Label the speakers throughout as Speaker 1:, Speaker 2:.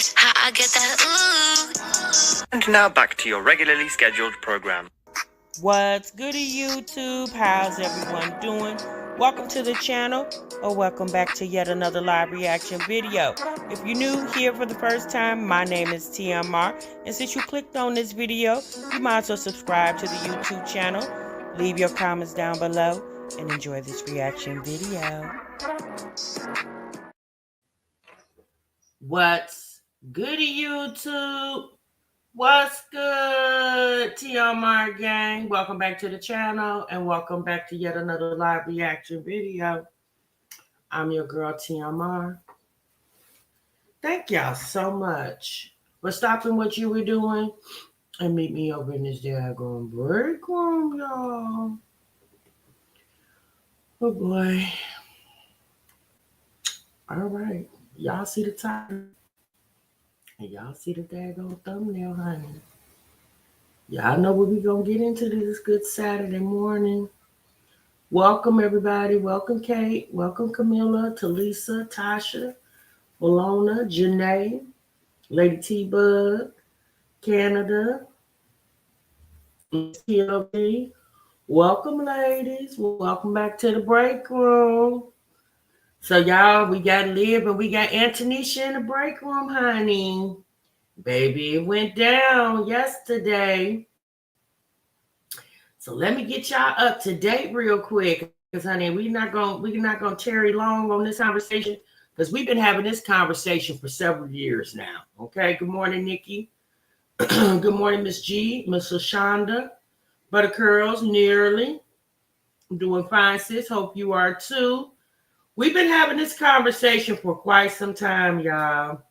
Speaker 1: That's how I get that ooh.
Speaker 2: And now back to your regularly scheduled program.
Speaker 3: What's good, YouTube? How's everyone doing? Welcome to the channel, or welcome back to yet another live reaction video. If you're new here for the first time, my name is TMR, and since you clicked on this video, you might as well subscribe to the YouTube channel, leave your comments down below, and enjoy this reaction video. What's good, YouTube? What's good, TMR gang? Welcome back to the channel and welcome back to yet another live reaction video. I'm your girl, TMR. Thank y'all so much for stopping what you were doing and meet me over in this daggone break room, y'all. Oh boy. All right. Y'all see the title? And y'all see the daggone thumbnail, honey. Y'all know what we're going to get into this good Saturday morning. Welcome, everybody. Welcome, Kate. Welcome, Camilla, Talisa, Tasha, Bologna, Janae, Lady T-Bug, Canada, TLB. Welcome, ladies. Welcome back to the break room. So, y'all, we got Liv and we got Antonisha in the break room, honey. Baby, it went down yesterday. So let me get y'all up to date real quick, because honey, we're not gonna tarry long on this conversation, because we've been having this conversation for several years now. Okay. Good morning, Nikki. Good morning, Miss G, Miss Lashonda, Buttercurls, Nearly. I'm doing fine, sis. Hope you are too. We've been having this conversation for quite some time, y'all.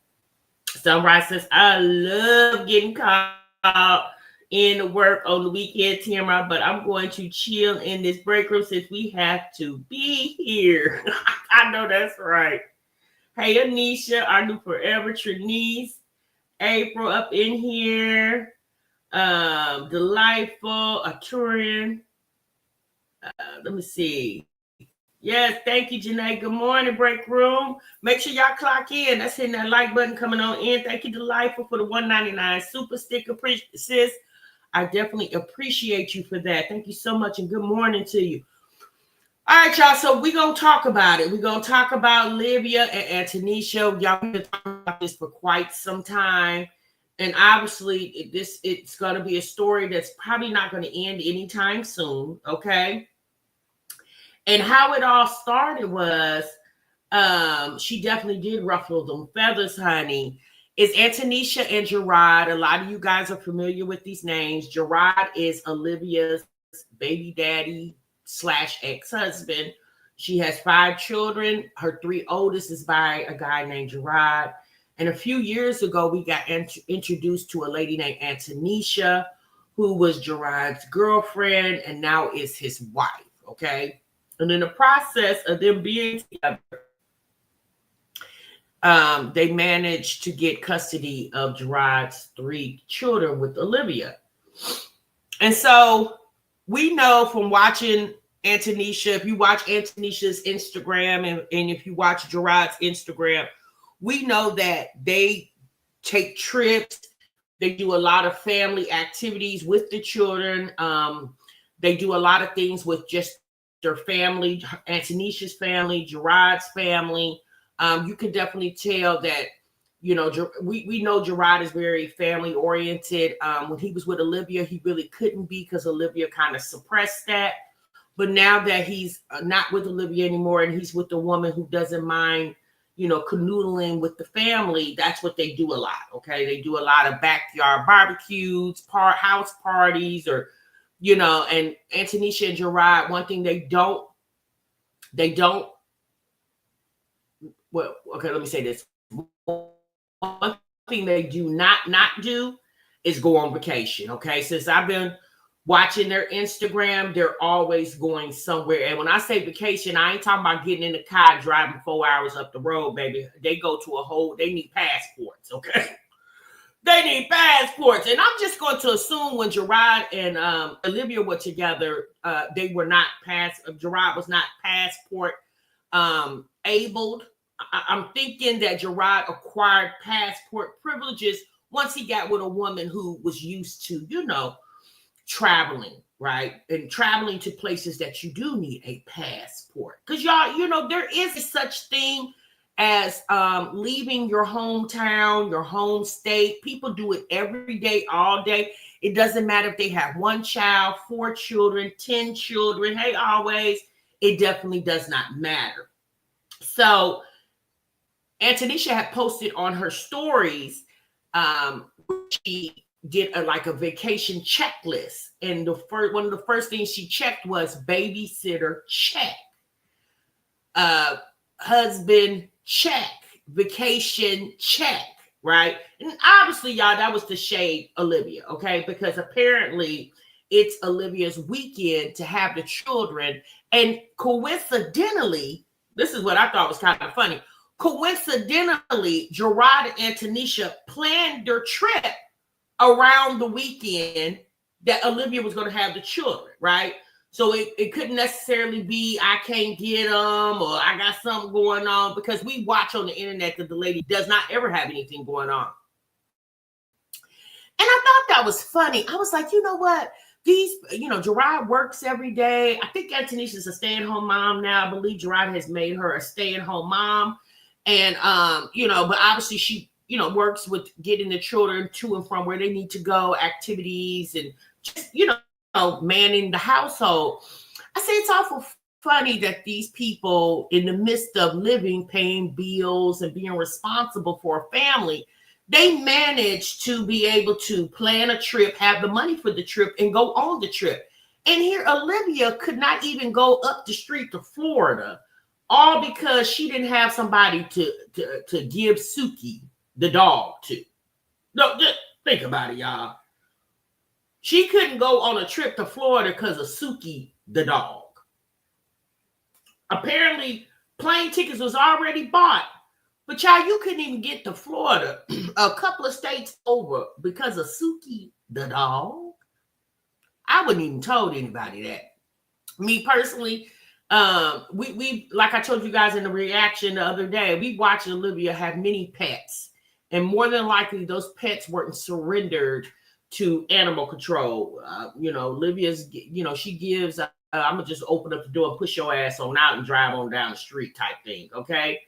Speaker 3: Sunrise says, I love getting called in to work on the weekend, TMI, but I'm going to chill in this break room since we have to be here. I know that's right. Hey, Anisha, our new forever Trinice, April up in here, Delightful, Aturian. Let me see. Yes, thank you, Janae. Good morning, break room. Make sure y'all clock in. That's hitting that like button coming on in. Thank you, Delightful, for the $1.99 super sticker. Sis, I definitely appreciate you for that. Thank you so much, and good morning to you. All right, y'all, so we're going to talk about it. We're going to talk about Olivia and Antonisha. Y'all been talking about this for quite some time, and obviously it's going to be a story that's probably not going to end anytime soon, okay? And how it all started was she definitely did ruffle them feathers, honey. It's Antonisha and Gerard. A lot of you guys are familiar with these names. Gerard is Olivia's baby daddy / ex-husband. She has 5 children. Her 3 oldest is by a guy named Gerard. And a few years ago, we got introduced to a lady named Antonisha, who was Gerard's girlfriend and now is his wife, okay? And in the process of them being together, they managed to get custody of Gerard's 3 children with Olivia. And so we know from watching Antonisha, if you watch Antonisha's Instagram and if you watch Gerard's Instagram, we know that they take trips. They do a lot of family activities with the children. They do a lot of things with just their family, Antonisha's family, Gerard's family. You can definitely tell that, you know, we know Gerard is very family oriented. When he was with Olivia, he really couldn't be because Olivia kind of suppressed that. But now that he's not with Olivia anymore and he's with the woman who doesn't mind, you know, canoodling with the family, that's what they do a lot. Okay. They do a lot of backyard barbecues, house parties, or, you know, and Antonisha and Gerard, one thing they don't, well, okay, let me say this. One thing they do not do is go on vacation, okay? Since I've been watching their Instagram, they're always going somewhere. And when I say vacation, I ain't talking about getting in the car and driving 4 hours up the road, baby. They go to they need passports, okay? They need passports. And I'm just going to assume when Gerard and Olivia were together, they were not Gerard was not passport abled. I'm thinking that Gerard acquired passport privileges once he got with a woman who was used to, traveling, right? And traveling to places that you do need a passport. Because y'all, there is such thing as leaving your hometown, your home state. People do it every day, all day. It doesn't matter if they have one child, 4 children, 10 children. Hey, always, it definitely does not matter. So Antonisha had posted on her stories, she did a vacation checklist, and one of the first things she checked was babysitter check, husband check, vacation check, right? And obviously, y'all, that was to shade Olivia, okay? Because apparently it's Olivia's weekend to have the children, and coincidentally, this is what I thought was kind of funny. Coincidentally, Gerard and Antonisha planned their trip around the weekend that Olivia was going to have the children, right? So it couldn't necessarily be I can't get them or I got something going on, because we watch on the internet that the lady does not ever have anything going on. And I thought that was funny. I was like, you know what? Gerard works every day. I think Antonisha's a stay-at-home mom now. I believe Gerard has made her a stay-at-home mom. And, but obviously she, works with getting the children to and from where they need to go, activities, and just, manning the household. I say it's awful funny that these people, in the midst of living, paying bills and being responsible for a family, they manage to be able to plan a trip, have the money for the trip, and go on the trip. And here Olivia could not even go up the street to Florida, all because she didn't have somebody to give Suki, the dog, to. No, just think about it, y'all. She couldn't go on a trip to Florida because of Suki, the dog. Apparently, plane tickets was already bought. But child, you couldn't even get to Florida, a couple of states over, because of Suki, the dog. I wouldn't even told anybody that. Me personally, we like I told you guys in the reaction the other day, we watched Olivia have many pets, and more than likely those pets weren't surrendered to animal control. Olivia's, she gives, I'm gonna just open up the door and push your ass on out and drive on down the street type thing, okay?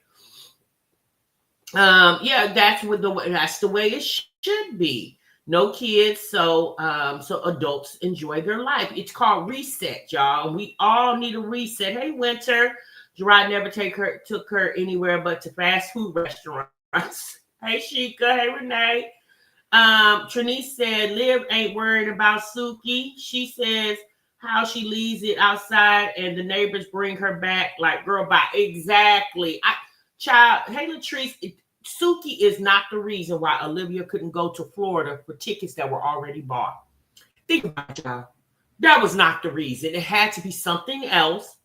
Speaker 3: That's the way it should be. No kids, so adults enjoy their life. It's called reset, y'all. We all need a reset. Hey, Winter. Gerard never took her anywhere but to fast food restaurants. Hey, Sheikah. Hey, Renee. Trinice said, Liv ain't worried about Suki. She says how she leaves it outside and the neighbors bring her back like, girl, bye. Exactly. Hey, Latrice, Suki is not the reason why Olivia couldn't go to Florida for tickets that were already bought. Think about it, y'all. That was not the reason. It had to be something else.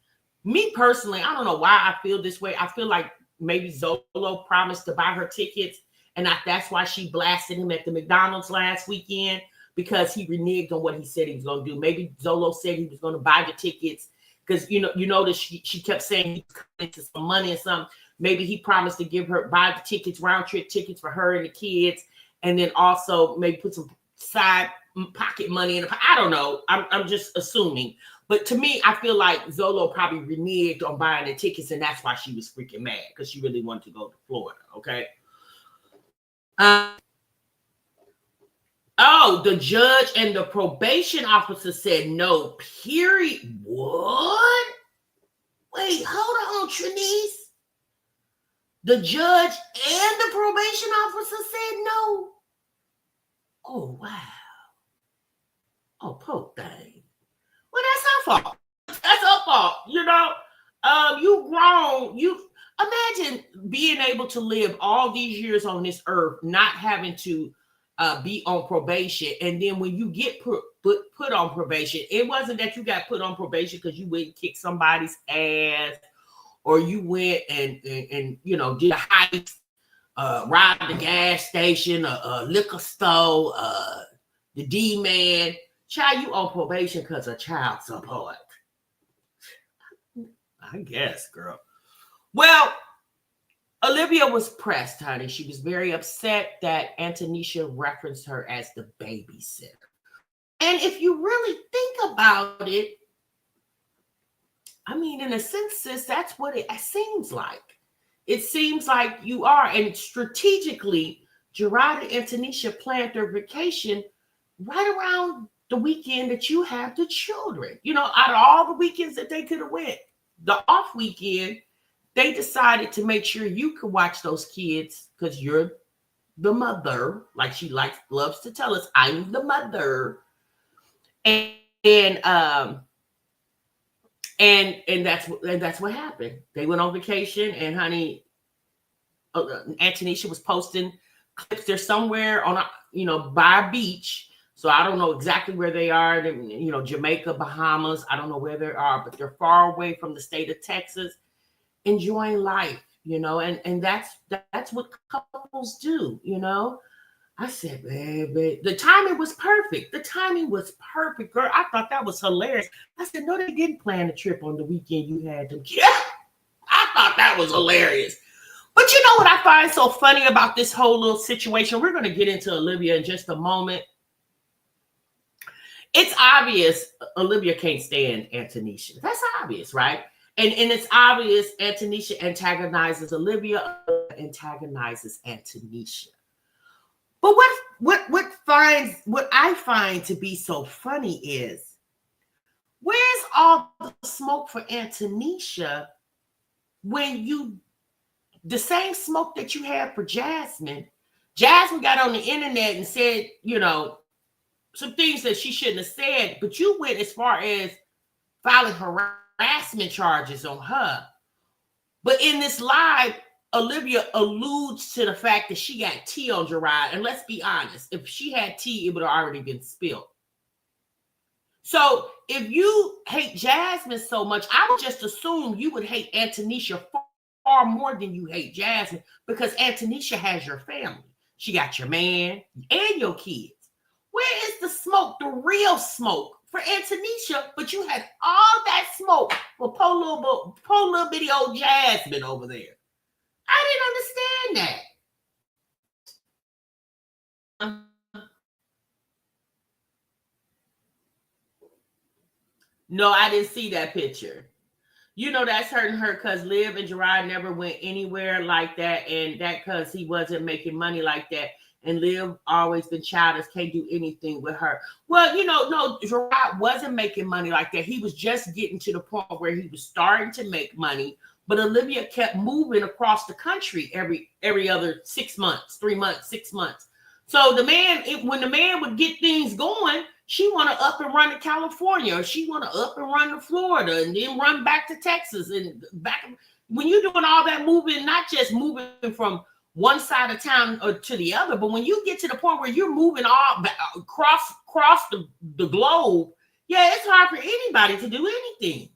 Speaker 3: Me personally, I don't know why I feel this way. I feel like maybe Zolo promised to buy her tickets, and that's why she blasted him at the McDonald's last weekend, because he reneged on what he said he was going to do. Maybe Zolo said he was going to buy the tickets because, you notice she kept saying he was coming to some money or something. Maybe he promised to buy the tickets, round trip tickets for her and the kids, and then also maybe put some side pocket money in. I don't know. I'm just assuming. But to me, I feel like Zolo probably reneged on buying the tickets, and that's why she was freaking mad, because she really wanted to go to Florida. Okay. The judge and the probation officer said no, period. What? Wait, hold on, Trinice. The judge and the probation officer said no. Oh, wow. Oh, poor thing. Well, that's her fault. That's her fault. You grown. You imagine being able to live all these years on this earth, not having to be on probation. And then when you get put on probation, it wasn't that you got put on probation because you went and kicked somebody's ass, or you went and did a heist, robbed the gas station, a liquor store, the D-man. Child, you on probation because of child support. I guess, girl. Well, Olivia was pressed, honey. She was very upset that Antonisha referenced her as the babysitter. And if you really think about it, I mean, in a sense, sis, that's what it seems like. It seems like you are. And strategically, Gerard and Antonisha planned their vacation right around the weekend that you have the children. You know, out of all the weekends that they could have went, the off weekend, they decided to make sure you could watch those kids because you're the mother, like she loves to tell us, I'm the mother. And that's what happened. They went on vacation, and honey, Antonisha was posting clips. They're somewhere on by a beach. So I don't know exactly where they are. Jamaica, Bahamas. I don't know where they are, but they're far away from the state of Texas, enjoying life. And that's what couples do. I said, baby, the timing was perfect. The timing was perfect, girl. I thought that was hilarious. I said, no, they didn't plan a trip on the weekend you had them. Yeah, I thought that was hilarious. But you know what I find so funny about this whole little situation? We're going to get into Olivia in just a moment. It's obvious Olivia can't stand Antonisha. That's obvious, right? And it's obvious Antonisha antagonizes Olivia, antagonizes Antonisha. But what I find to be so funny is, where's all the smoke for Antonisha when the same smoke that you had for Jasmine? Jasmine got on the internet and said, some things that she shouldn't have said, but you went as far as filing harassment charges on her. But in this live, Olivia alludes to the fact that she got tea on Gerard. And let's be honest, if she had tea, it would have already been spilled. So if you hate Jasmine so much, I would just assume you would hate Antonisha far more than you hate Jasmine, because Antonisha has your family. She got your man and your kids. Where is the smoke, the real smoke for Antonisha? But you had all that smoke for poor little bitty old Jasmine over there. I didn't understand that. No, I didn't see that picture. That's hurting her because Liv and Gerard never went anywhere like that. And that because he wasn't making money like that. And Liv always been childish, can't do anything with her. Well, no, Gerard wasn't making money like that. He was just getting to the point where he was starting to make money. But Olivia kept moving across the country every other 6 months, 3 months, 6 months. So when the man would get things going, she want to up and run to California, or she want to up and run to Florida, and then run back to Texas and back. When you're doing all that moving, not just moving from one side of town or to the other, but when you get to the point where you're moving all across the globe, yeah, it's hard for anybody to do anything.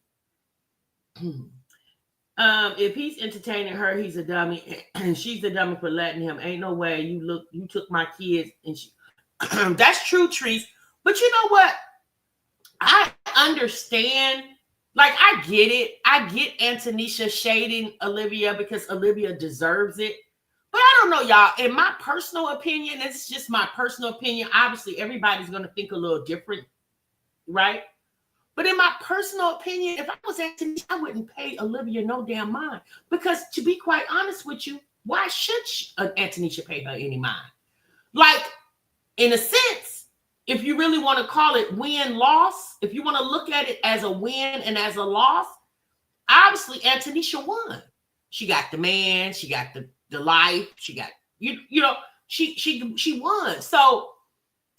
Speaker 3: If he's entertaining her, he's a dummy, and she's a dummy for letting him. Ain't no way you took my kids, and that's true, Treese. But you know what? I understand. Like, I get it. I get Antonisha shading Olivia because Olivia deserves it. But I don't know, y'all. In my personal opinion, it's just my personal opinion. Obviously, everybody's going to think a little different, right? But in my personal opinion, if I was Antonisha, I wouldn't pay Olivia no damn mind. Because to be quite honest with you, why should Antonisha pay her any mind? Like, in a sense, if you really want to call it win-loss, if you want to look at it as a win and as a loss, obviously Antonisha won. She got the man, she got the life, she got, she won. So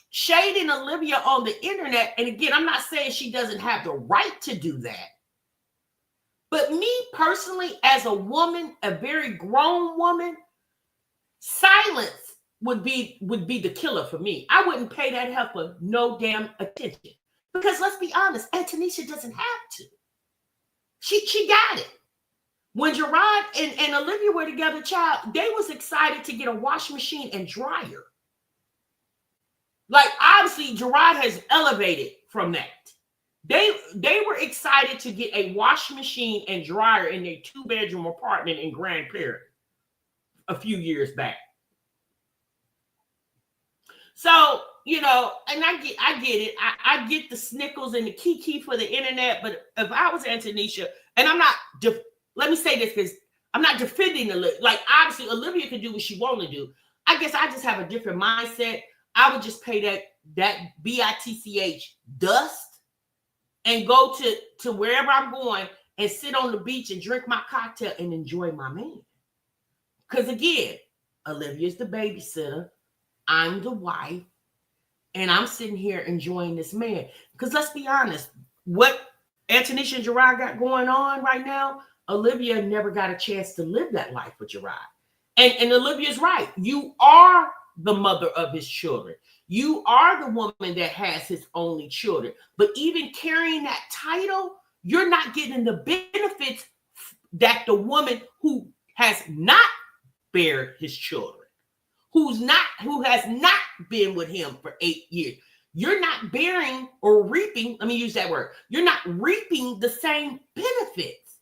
Speaker 3: shading Olivia on the internet, and again, I'm not saying she doesn't have the right to do that, but me personally, as a woman, a very grown woman, silence would be the killer for me. I wouldn't pay that heifer no damn attention, because let's be honest, Antonisha doesn't have to. She got it. When Gerard and Olivia were together, child, they was excited to get a washing machine and dryer. Like, obviously, Gerard has elevated from that. They were excited to get a washing machine and dryer in their 2-bedroom apartment in Grand Prairie. a few years back. So, you know, and I get it. I get the snickles and the kiki for the internet, but if I was Antonisha, and I'm not, let me say this because I'm not defending Olivia. Like, obviously, Olivia can do what she want to do. I guess I just have a different mindset. I would just pay that BITCH dust and go to wherever I'm going and sit on the beach and drink my cocktail and enjoy my man. Because again, Olivia's the babysitter. I'm the wife. And I'm sitting here enjoying this man. Because let's be honest, what Antonisha and Gerard got going on right now, Olivia never got a chance to live that life with Gerard. And Olivia's right. You are the mother of his children. You are the woman that has his only children. But even carrying that title, you're not getting the benefits that the woman who has not bared his children, who has not been with him for 8 years. You're not bearing or reaping, let me use that word. You're not reaping the same benefits.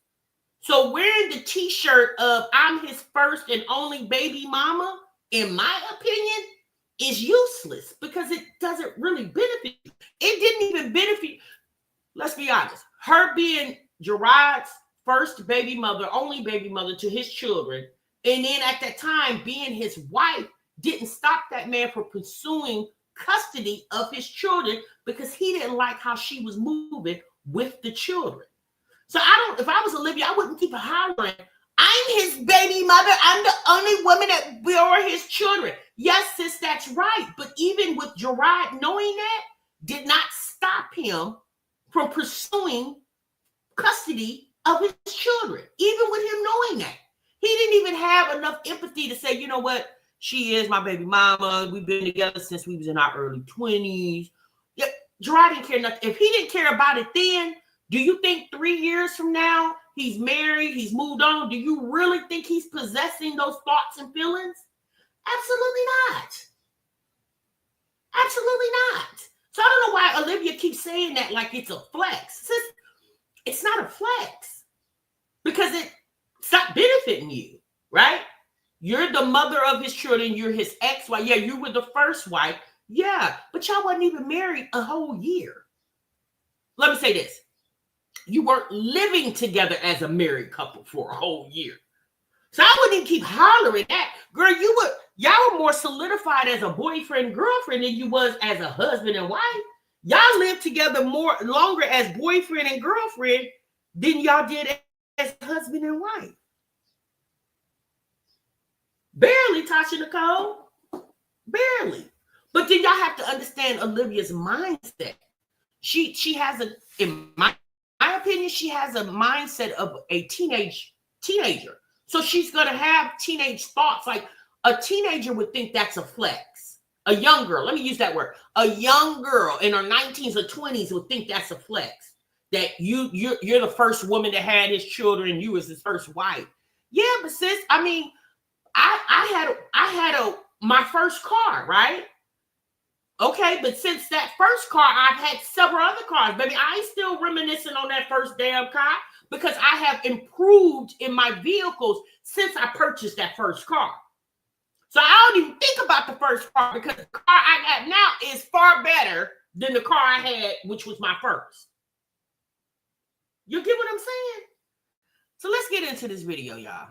Speaker 3: So wearing the t-shirt of I'm his first and only baby mama, in my opinion, is useless because it doesn't really benefit you. It didn't even benefit, let's be honest, her being Gerard's first baby mother, only baby mother to his children, and then at that time being his wife, didn't stop that man from pursuing custody of his children because he didn't like how she was moving with the children. So if I was Olivia, I wouldn't keep hollering, I'm his baby mother. I'm the only woman that bore his children. Yes, sis, that's right. But even with Gerard knowing that, did not stop him from pursuing custody of his children, even with him knowing that. He didn't even have enough empathy to say, you know what? She is my baby mama. We've been together since we was in our early 20s. Yeah, Gerard didn't care nothing. If he didn't care about it then, do you think 3 years from now, he's married, he's moved on, do you really think he's possessing those thoughts and feelings? Absolutely not. Absolutely not. So I don't know why Olivia keeps saying that like it's a flex. It's not a flex because it's not benefiting you, right? You're the mother of his children. You're his ex-wife. Yeah, you were the first wife. Yeah, but y'all wasn't even married a whole year. Let me say this. You weren't living together as a married couple for a whole year. So I wouldn't even keep hollering that. Girl, y'all were more solidified as a boyfriend, girlfriend than you was as a husband and wife. Y'all lived together longer as boyfriend and girlfriend than y'all did as husband and wife. Barely, Tasha Nicole. Barely. But then y'all have to understand Olivia's mindset. She has in my opinion, she has a mindset of a teenager. So she's going to have teenage thoughts. Like a teenager would think that's a flex. A young girl, let me use that word. A young girl in her 19s or 20s would think that's a flex. That you're the first woman that had his children and you was his first wife. Yeah, but sis, I mean, I had my first car, right? Okay, but since that first car, I've had several other cars. Baby, I ain't still reminiscing on that first damn car because I have improved in my vehicles since I purchased that first car. So I don't even think about the first car because the car I got now is far better than the car I had, which was my first. You get what I'm saying? So let's get into this video, y'all.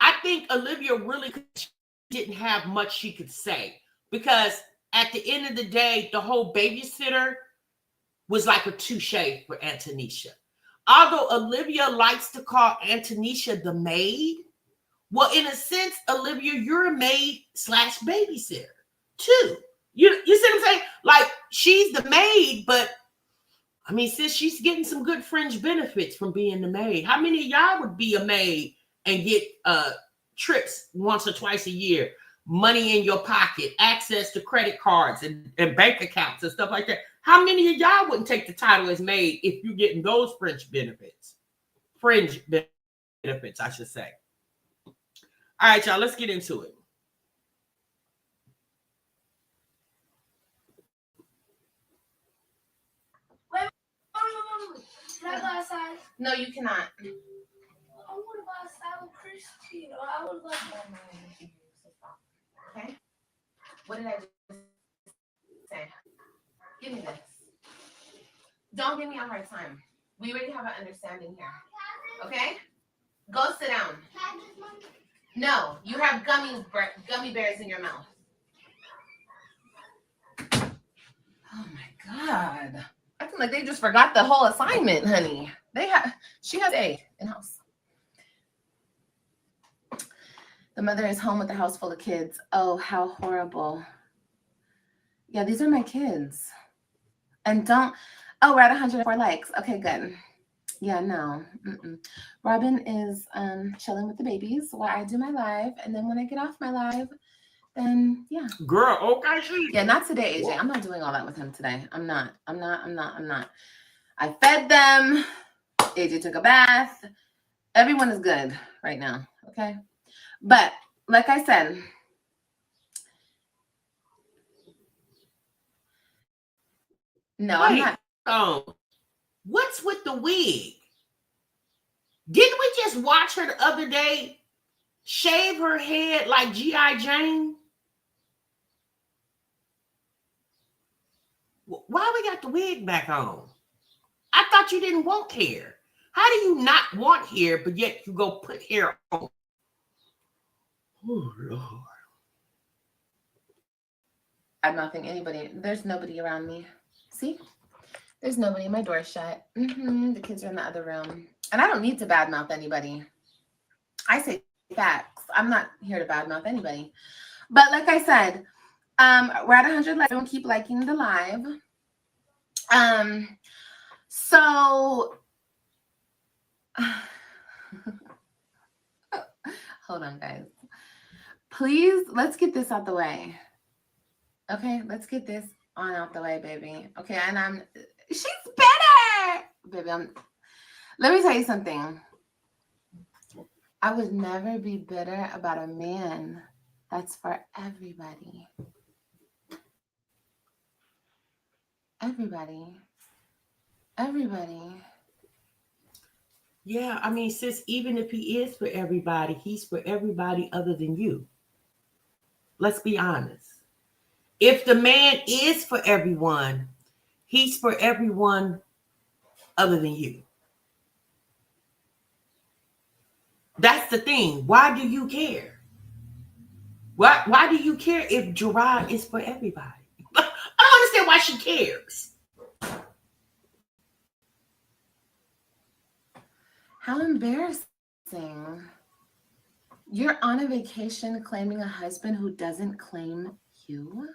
Speaker 3: I think Olivia really didn't have much she could say because at the end of the day, the whole babysitter was like a touche for Antonisha. Although Olivia likes to call Antonisha the maid, well, in a sense, Olivia, you're a maid / babysitter too. You see what I'm saying? Like she's the maid, but I mean, sis, she's getting some good fringe benefits from being the maid. How many of y'all would be a maid and get trips once or twice a year, money in your pocket, access to credit cards and bank accounts and stuff like that? How many of y'all wouldn't take the title as maid if you're getting those fringe benefits? Fringe benefits, I should say. All right, y'all, let's get into it.
Speaker 4: No, you cannot.
Speaker 5: I would buy a salad crispy. I would like that.
Speaker 4: Okay. What did I just say? Give me this. Don't give me a hard time. We already have an understanding here. Okay? Go sit down. No, you have gummy bears in your mouth. Oh my God. I feel like they just forgot the whole assignment, honey. She has A in-house. The mother is home with a house full of kids. Oh, how horrible. Yeah, these are my kids. And we're at 104 likes. Okay, good. Yeah, no. Robin is chilling with the babies while I do my live. And then when I get off my live, then yeah.
Speaker 3: Girl, okay.
Speaker 4: Yeah, not today, AJ. I'm not doing all that with him today. I'm not. I fed them. AJ took a bath. Everyone is good right now. Okay. But like I said, no, I'm not.
Speaker 3: Oh, what's with the wig? Didn't we just watch her the other day shave her head like G.I. Jane? Why we got the wig back on? I thought you didn't want hair. How do you not want hair, but yet you go put hair on? Oh, Lord.
Speaker 4: I'm not thinking anybody. There's nobody around me. See? There's nobody. My door's shut. The kids are in the other room. And I don't need to badmouth anybody. I say facts. I'm not here to badmouth anybody. But like I said, we're at 100 likes. Don't keep liking the live. So hold on, guys. Please, let's get this out the way. Okay, let's get this on out the way, baby. Okay, and she's better, baby. Let me tell you something. I would never be bitter about a man that's for everybody. Everybody.
Speaker 3: Yeah, I mean, sis, even if he is for everybody, he's for everybody other than you. Let's be honest. If the man is for everyone, he's for everyone other than you. That's the thing. Why do you care? Why do you care if Gerard is for everybody? I don't understand why she cares.
Speaker 4: How embarrassing. You're on a vacation claiming a husband who doesn't claim you?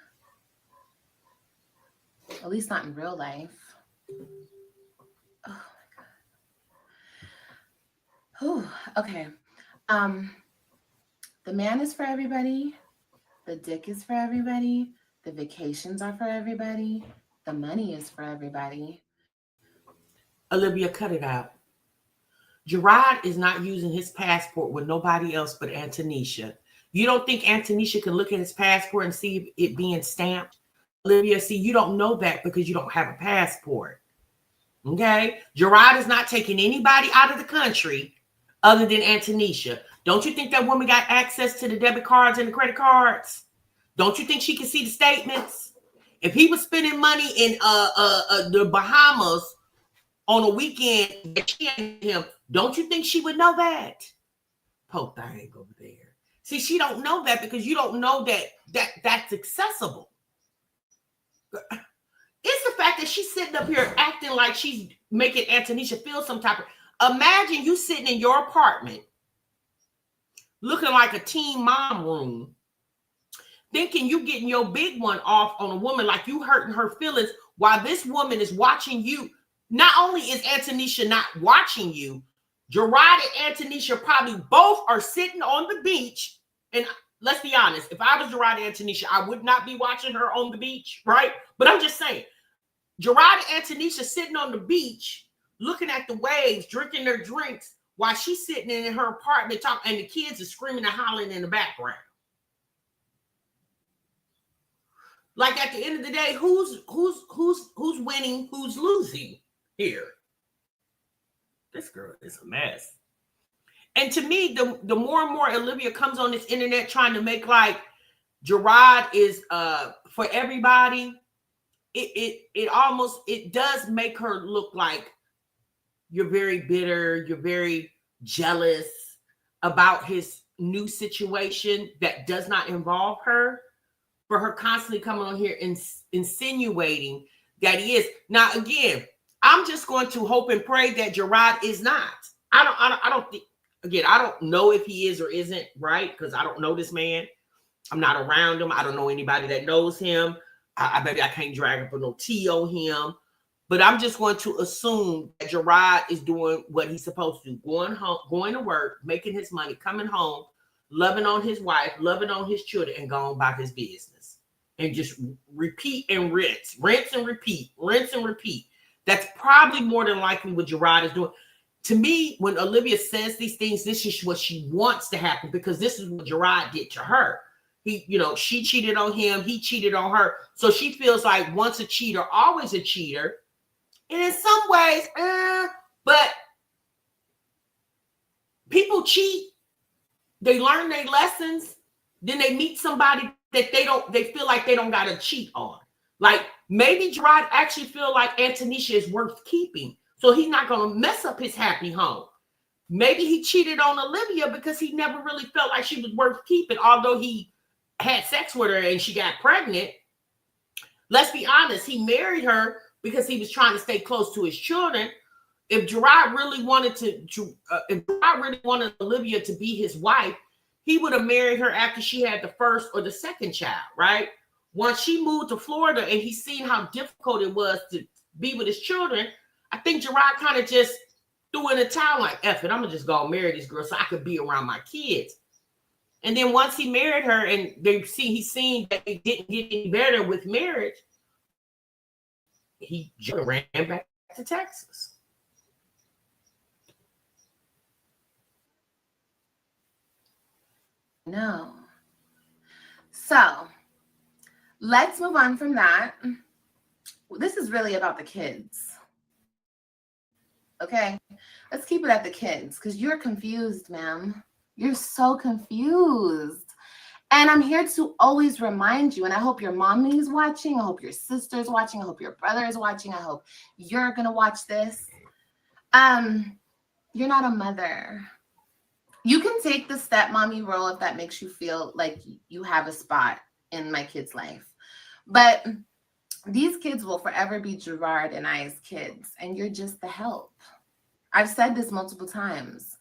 Speaker 4: At least not in real life. Oh my God. Oh, okay. The man is for everybody. The dick is for everybody. The vacations are for everybody. The money is for everybody.
Speaker 3: Olivia, cut it out. Gerard is not using his passport with nobody else but Antonisha. You don't think Antonisha can look at his passport and see it being stamped? Olivia, see, you don't know that because you don't have a passport. Okay? Gerard is not taking anybody out of the country other than Antonisha. Don't you think that woman got access to the debit cards and the credit cards? Don't you think she can see the statements? If he was spending money in the Bahamas on a weekend that she had him, don't you think she would know that? Poor thing over there. See, she don't know that because you don't know that's accessible. It's the fact that she's sitting up here acting like she's making Antonisha feel some type of... Imagine you sitting in your apartment looking like a teen mom room, thinking you getting your big one off on a woman, like you hurting her feelings while this woman is watching you. Not only is Antonisha not watching you, Gerard and Antonisha probably both are sitting on the beach. And let's be honest, if I was Gerard and Antonisha, I would not be watching her on the beach, right? But I'm just saying, Gerard and Antonisha sitting on the beach, looking at the waves, drinking their drinks, while she's sitting in her apartment talking, and the kids are screaming and hollering in the background. Like at the end of the day, who's winning, who's losing here? This girl is a mess. And to me, the more and more Olivia comes on this internet trying to make like Gerard is for everybody, it almost it does make her look like you're very bitter, you're very jealous about his new situation that does not involve her. For her constantly coming on here and insinuating that he is. Now, again, I'm just going to hope and pray that Gerard is not. I don't think. Again, I don't know if he is or isn't, right? Because I don't know this man. I'm not around him. I don't know anybody that knows him. I bet I can't drag up no tea on him. But I'm just going to assume that Gerard is doing what he's supposed to do. Going home, going to work, making his money, coming home, loving on his wife, loving on his children, and going about his business. And just repeat and rinse. Rinse and repeat. Rinse and repeat. That's probably more than likely what Gerard is doing. To me, when Olivia says these things, this is what she wants to happen because this is what Gerard did to her. He, you know, she cheated on him. He cheated on her. So she feels like once a cheater, always a cheater. And in some ways, but people cheat. They learn their lessons. Then they meet somebody that they feel like they don't got to cheat on. Like maybe Gerard actually feel like Antonisha is worth keeping. So he's not going to mess up his happy home. Maybe he cheated on Olivia because he never really felt like she was worth keeping, although he had sex with her and she got pregnant. Let's be honest, he married her because he was trying to stay close to his children. If Gerard really wanted if Gerard really wanted Olivia to be his wife, he would have married her after she had the first or the second child, right? Once she moved to Florida and he seen how difficult it was to be with his children, I think Gerard kind of just threw in a towel like, F it, I'm going to just go marry this girl so I could be around my kids. And then once he married her and he's seen that it didn't get any better with marriage, he ran back to Texas.
Speaker 4: No. So let's move on from that. This is really about the kids. Okay, let's keep it at the kids because you're confused, ma'am. You're so confused. And I'm here to always remind you, and I hope your mommy is watching. I hope your sister's watching. I hope your brother is watching. I hope you're going to watch this. You're not a mother. You can take the stepmommy role if that makes you feel like you have a spot in my kid's life. But these kids will forever be Gerard and I's kids, and you're just the help. I've said this multiple times.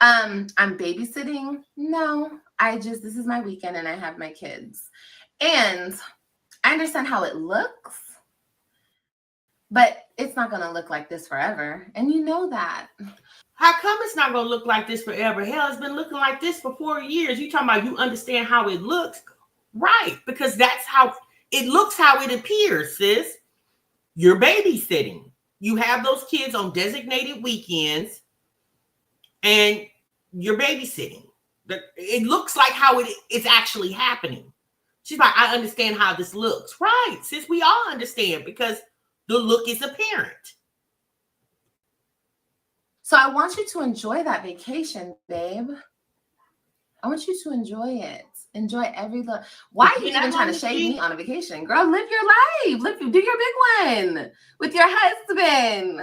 Speaker 4: I'm babysitting. No, this is my weekend and I have my kids. And I understand how it looks, but it's not going to look like this forever. And you know that.
Speaker 3: How come it's not going to look like this forever? Hell, it's been looking like this for 4 years. You talking about you understand how it looks? Right, because that's how it looks, how it appears, sis. You're babysitting. You have those kids on designated weekends and you're babysitting. It looks like how it's actually happening. She's like, I understand how this looks. Right, sis, we all understand because the look is apparent.
Speaker 4: So I want you to enjoy that vacation, babe. I want you to enjoy it. Enjoy every look. Why are you even trying to shade me on a vacation? Girl, live your life. Do your big one with your husband.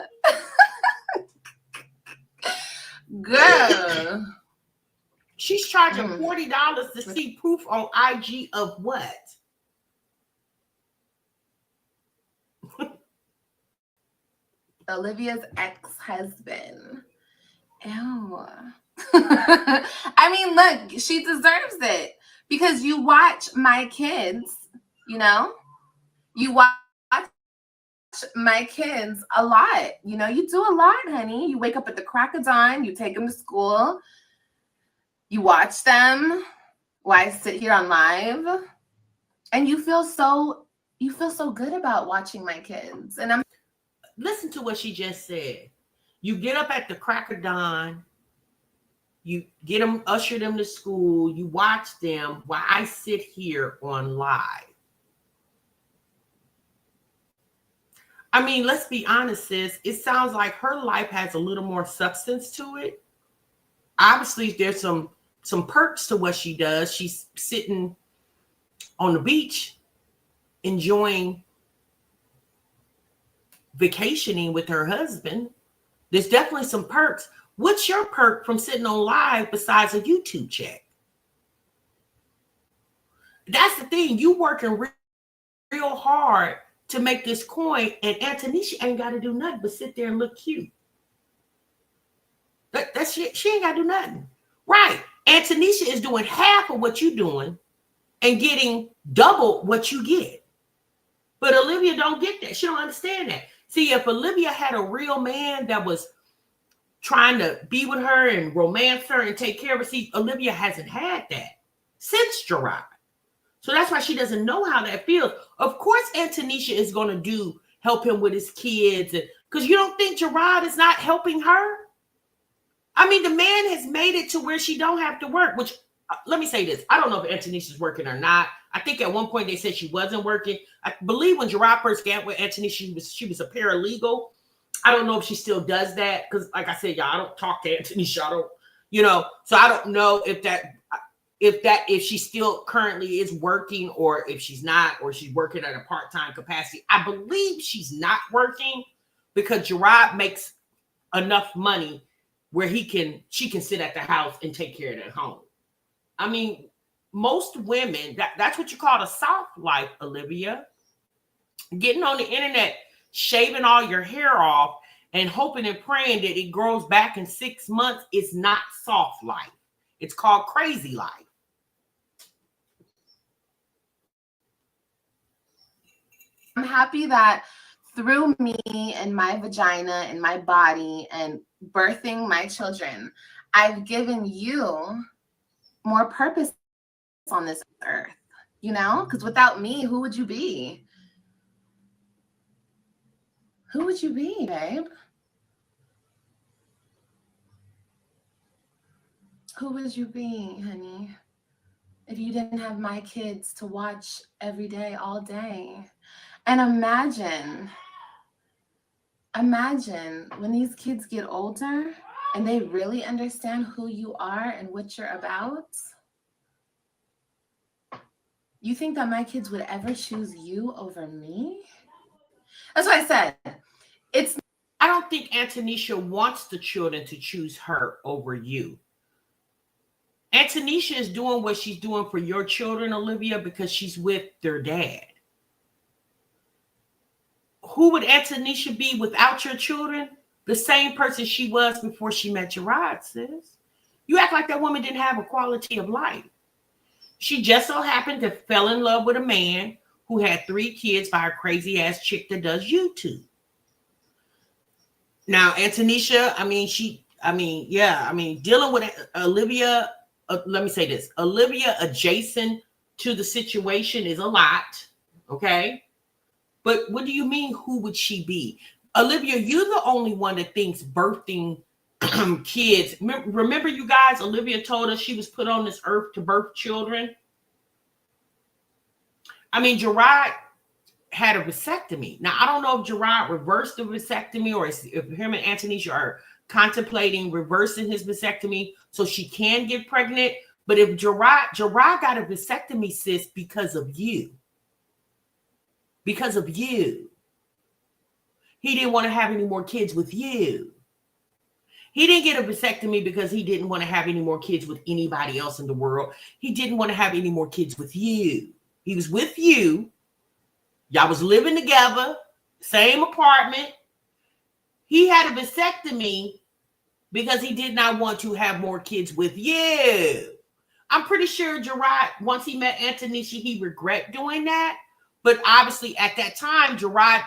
Speaker 4: Girl.
Speaker 3: She's charging $40 to see proof on IG of what?
Speaker 4: Olivia's ex-husband. Ew. I mean, look, she deserves it because you watch my kids, you know? You watch my kids a lot. You know, you do a lot, honey. You wake up at the crack of dawn. You take them to school. You watch them while I sit here on live. And you feel so good about watching my kids. And
Speaker 3: listen to what she just said. You get up at the crack of dawn. You get them, usher them to school. You watch them while I sit here on live. I mean, let's be honest, sis. It sounds like her life has a little more substance to it. Obviously, there's some perks to what she does. She's sitting on the beach, enjoying vacationing with her husband. There's definitely some perks. What's your perk from sitting on live besides a YouTube check? That's the thing. You working real hard to make this coin, and Antonisha ain't got to do nothing but sit there and look cute. That's shit. She ain't got to do nothing. Right. Antonisha is doing half of what you're doing and getting double what you get. But Olivia don't get that. She don't understand that. See, if Olivia had a real man that was trying to be with her and romance her and take care of her, see, Olivia hasn't had that since Gerard. So that's why she doesn't know how that feels. Of course, Antonisha is going to help him with his kids. Because you don't think Gerard is not helping her? I mean, the man has made it to where she don't have to work, which, let me say this. I don't know if Antonisha's working or not. I think at one point they said she wasn't working. I believe when Gerard first got with Antonisha, she was a paralegal. I don't know if she still does that. Because like I said, y'all, I don't talk to Antonisha. I don't, so I don't know if she still currently is working or if she's not, or she's working at a part-time capacity. I believe she's not working because Gerard makes enough money where she can sit at the house and take care of that home. I mean, most women, that's what you call a soft life, Olivia. Getting on the internet, shaving all your hair off and hoping and praying that it grows back in 6 months is not soft life. It's called crazy life.
Speaker 4: I'm happy that through me and my vagina and my body and birthing my children, I've given you more purpose on this earth, because without me, who would you be? Who would you be, babe? Who would you be, honey, if you didn't have my kids to watch every day, all day? And imagine when these kids get older and they really understand who you are and what you're about. You think that my kids would ever choose you over me? That's why I said
Speaker 3: I don't think Antonisha wants the children to choose her over you. Antonisha is doing what she's doing for your children, Olivia, because she's with their dad. Who would Antonisha be without your children? The same person she was before she met Gerard, sis. You act like that woman didn't have a quality of life. She just so happened to fell in love with a man who had 3 kids by a crazy ass chick that does YouTube. Now, Antonisha, dealing with Olivia, let me say this. Olivia adjacent to the situation is a lot, okay? But what do you mean, who would she be? Olivia, you're the only one that thinks birthing kids. Remember, you guys, Olivia told us she was put on this earth to birth children. I mean, Gerard had a vasectomy. Now, I don't know if Gerard reversed the vasectomy or if him and Antonisha are contemplating reversing his vasectomy so she can get pregnant. But if Gerard got a vasectomy, sis, because of you. Because of you. He didn't want to have any more kids with you. He didn't get a vasectomy because he didn't want to have any more kids with anybody else in the world. He didn't want to have any more kids with you. He was with you. Y'all was living together, same apartment. He had a vasectomy because he did not want to have more kids with you. I'm pretty sure Gerard, once he met Antonisha, he regret doing that. But obviously at that time, Gerard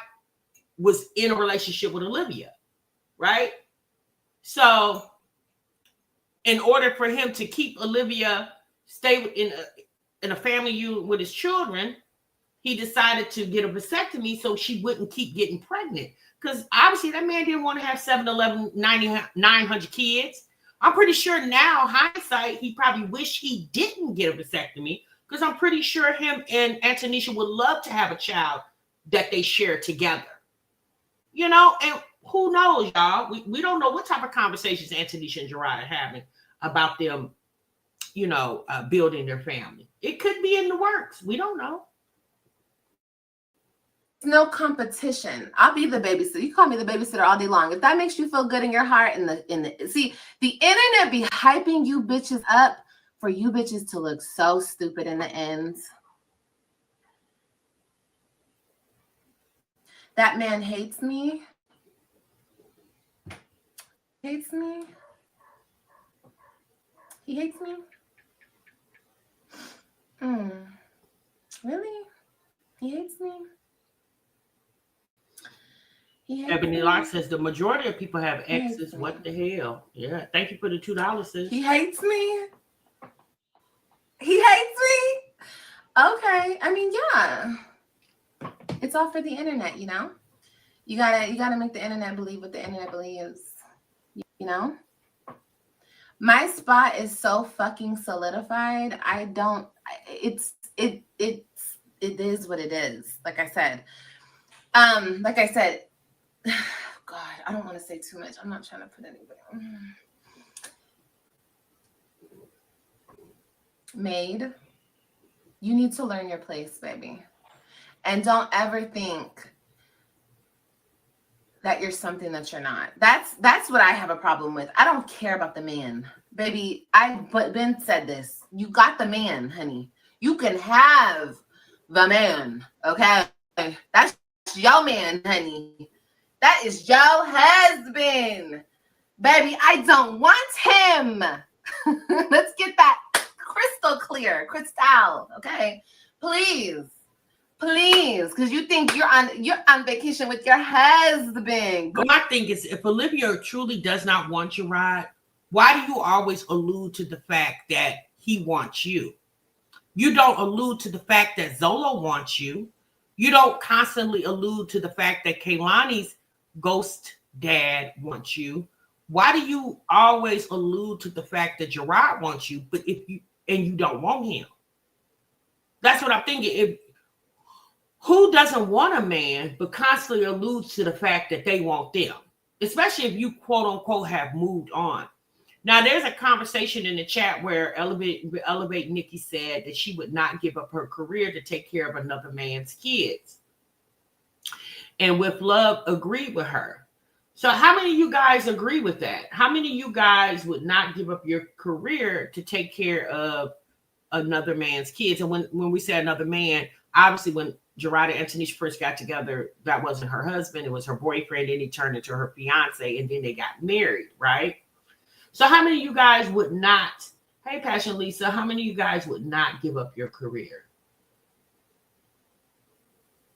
Speaker 3: was in a relationship with Olivia, right? So in order for him to keep Olivia stay in a family unit with his children, he decided to get a vasectomy so she wouldn't keep getting pregnant. Because obviously that man didn't want to have 7, 11, 90, 900 kids. I'm pretty sure now, hindsight, he probably wished he didn't get a vasectomy, because I'm pretty sure him and Antonisha would love to have a child that they share together. you know, and who knows, y'all? We don't know what type of conversations Antonisha and Gerard are having about them, you know, building their family. It could be in the works. We don't know.
Speaker 4: No competition. I'll be the babysitter. You call me the babysitter all day long. If that makes you feel good in your heart, see, the internet be hyping you bitches up for you bitches to look so stupid in the end. That man hates me. Hates me. He hates me. Really? He hates me.
Speaker 3: Ebony Locke says the majority of people have exes. What the hell? Yeah. Thank you for the $2, sis.
Speaker 4: He hates me. He hates me. Okay. I mean, yeah. It's all for the internet, you know? You gotta make the internet believe what the internet believes. You know? My spot is so fucking solidified. It is what it is. Like I said, God, I don't want to say too much. I'm not trying to put anybody on. Maid, you need to learn your place, baby. And don't ever think that you're something that you're not. That's what I have a problem with. I don't care about the man. Baby, I've been said this. You got the man, honey. You can have the man, okay? That's your man, honey. That is your husband. Baby, I don't want him. Let's get that crystal clear. Crystal, okay? Please, because you think you're on vacation with your husband.
Speaker 3: But my thing is, if Olivia truly does not want you, Rod, why do you always allude to the fact that he wants you? You don't allude to the fact that Zolo wants you. You don't constantly allude to the fact that Kaylani's ghost dad wants you. Why do you always allude to the fact that Gerard wants you, but you don't want him? That's what I'm thinking. Who doesn't want a man, but constantly alludes to the fact that they want them, especially if you quote unquote have moved on. Now, there's a conversation in the chat where Elevate Nikki said that she would not give up her career to take care of another man's kids. And With Love agreed with her. So how many of you guys agree with that? How many of you guys would not give up your career to take care of another man's kids? And when we say another man, obviously when Gerard and Antonisha first got together, that wasn't her husband. It was her boyfriend. Then he turned into her fiance, and then they got married, right? So how many of you guys would not, hey, Passion Lisa, how many of you guys would not give up your career?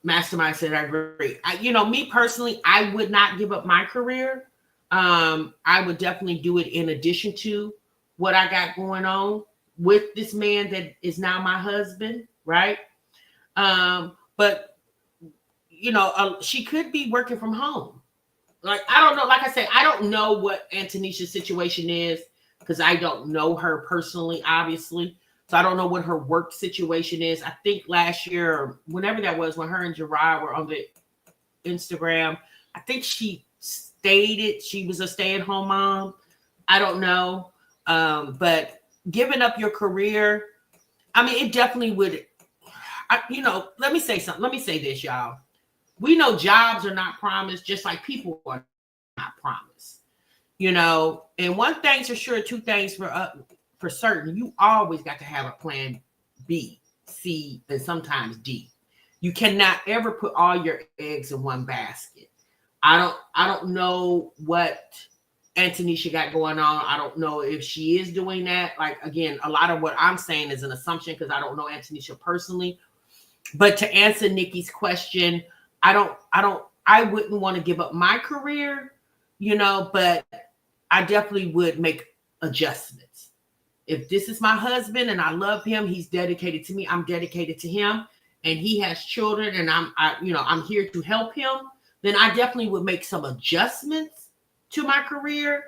Speaker 3: Mastermind said, I agree. Me personally, I would not give up my career. I would definitely do it in addition to what I got going on with this man that is now my husband, right? But, she could be working from home. Like, I don't know. Like I said, I don't know what Antonisha's situation is because I don't know her personally, obviously. So I don't know what her work situation is. I think last year or whenever that was, when her and Gerard were on the Instagram, I think she stated she was a stay-at-home mom. I don't know. But giving up your career, I mean, it definitely would, let me say something. Let me say this, y'all. We know jobs are not promised, just like people are not promised. And one thing's for sure, two things for certain, you always got to have a plan B, C, and sometimes D. You cannot ever put all your eggs in one basket. I don't know what Antonisha got going on. I don't know if she is doing that. Like, again, a lot of what I'm saying is an assumption because I don't know Antonisha personally. But to answer Nikki's question, I wouldn't want to give up my career, but I definitely would make adjustments. If this is my husband and I love him, he's dedicated to me, I'm dedicated to him, and he has children and I'm here to help him, then I definitely would make some adjustments to my career,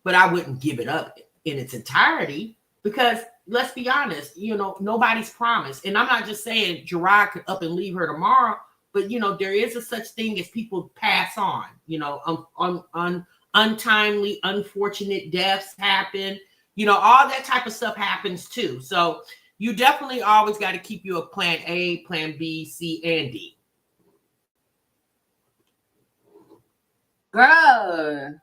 Speaker 3: but I wouldn't give it up in its entirety because let's be honest, nobody's promised. And I'm not just saying Gerard could up and leave her tomorrow. but there is a such thing as people pass on. Untimely, unfortunate deaths happen. All that type of stuff happens too. So you definitely always got to keep you a plan A, plan B, C, and D.
Speaker 4: Girl,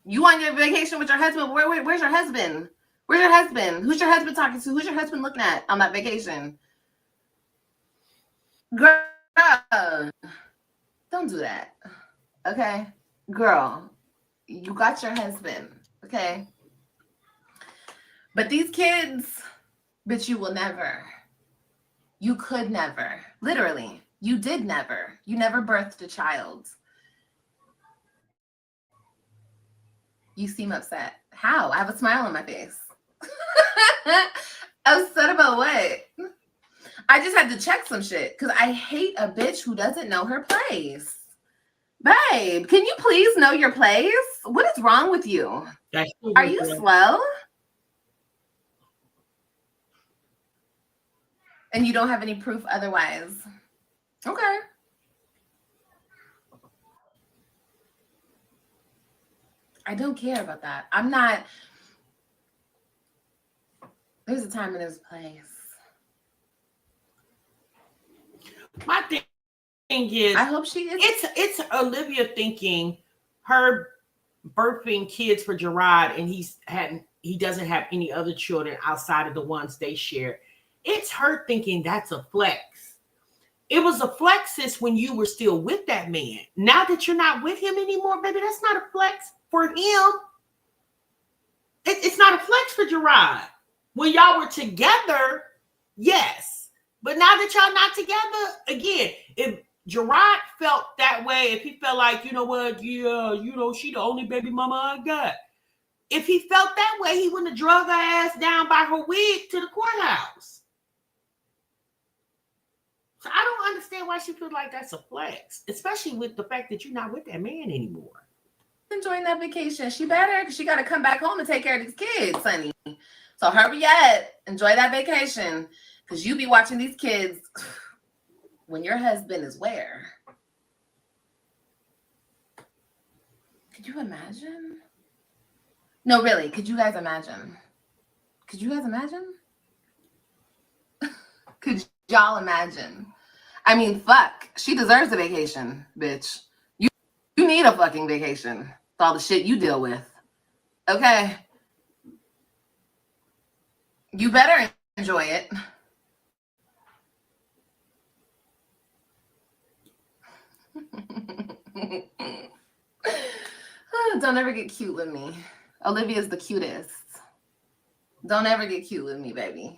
Speaker 4: you on your vacation with your husband? Where's your husband? Where's your husband? Who's your husband talking to? Who's your husband looking at on that vacation? Girl, don't do that. Okay? Girl, you got your husband. Okay? But these kids, bitch, you will never. You could never. Literally. You did never. You never birthed a child. You seem upset. How? I have a smile on my face. Upset about what? I just had to check some shit because I hate a bitch who doesn't know her place. Babe, can you please know your place? What is wrong with you? Are you slow? And you don't have any proof otherwise. Okay. I don't care about that. I'm not. There's a time and there's a place.
Speaker 3: My thing is,
Speaker 4: I hope she is.
Speaker 3: It's Olivia thinking her birthing kids for Gerard, and he doesn't have any other children outside of the ones they share. It's her thinking that's a flex. It was a flex sis when you were still with that man. Now that you're not with him anymore, baby, that's not a flex for him. It's not a flex for Gerard. When y'all were together, yes. But now that y'all not together, again, if Gerard felt that way, if he felt like, you know what, yeah, she the only baby mama I got. If he felt that way, he wouldn't have drug her ass down by her wig to the courthouse. So I don't understand why she feels like that's a flex, especially with the fact that you're not with that man anymore.
Speaker 4: Enjoying that vacation. She better, because she got to come back home and take care of these kids, honey. So hurry up. Enjoy that vacation, because you be watching these kids when your husband is where? Could you imagine? No, really. Could you guys imagine? Could you guys imagine? Could y'all imagine? I mean, fuck. She deserves a vacation, bitch. You need a fucking vacation with all the shit you deal with. Okay? You better enjoy it. Don't ever get cute with me. Olivia's the cutest. Don't ever get cute with me, baby.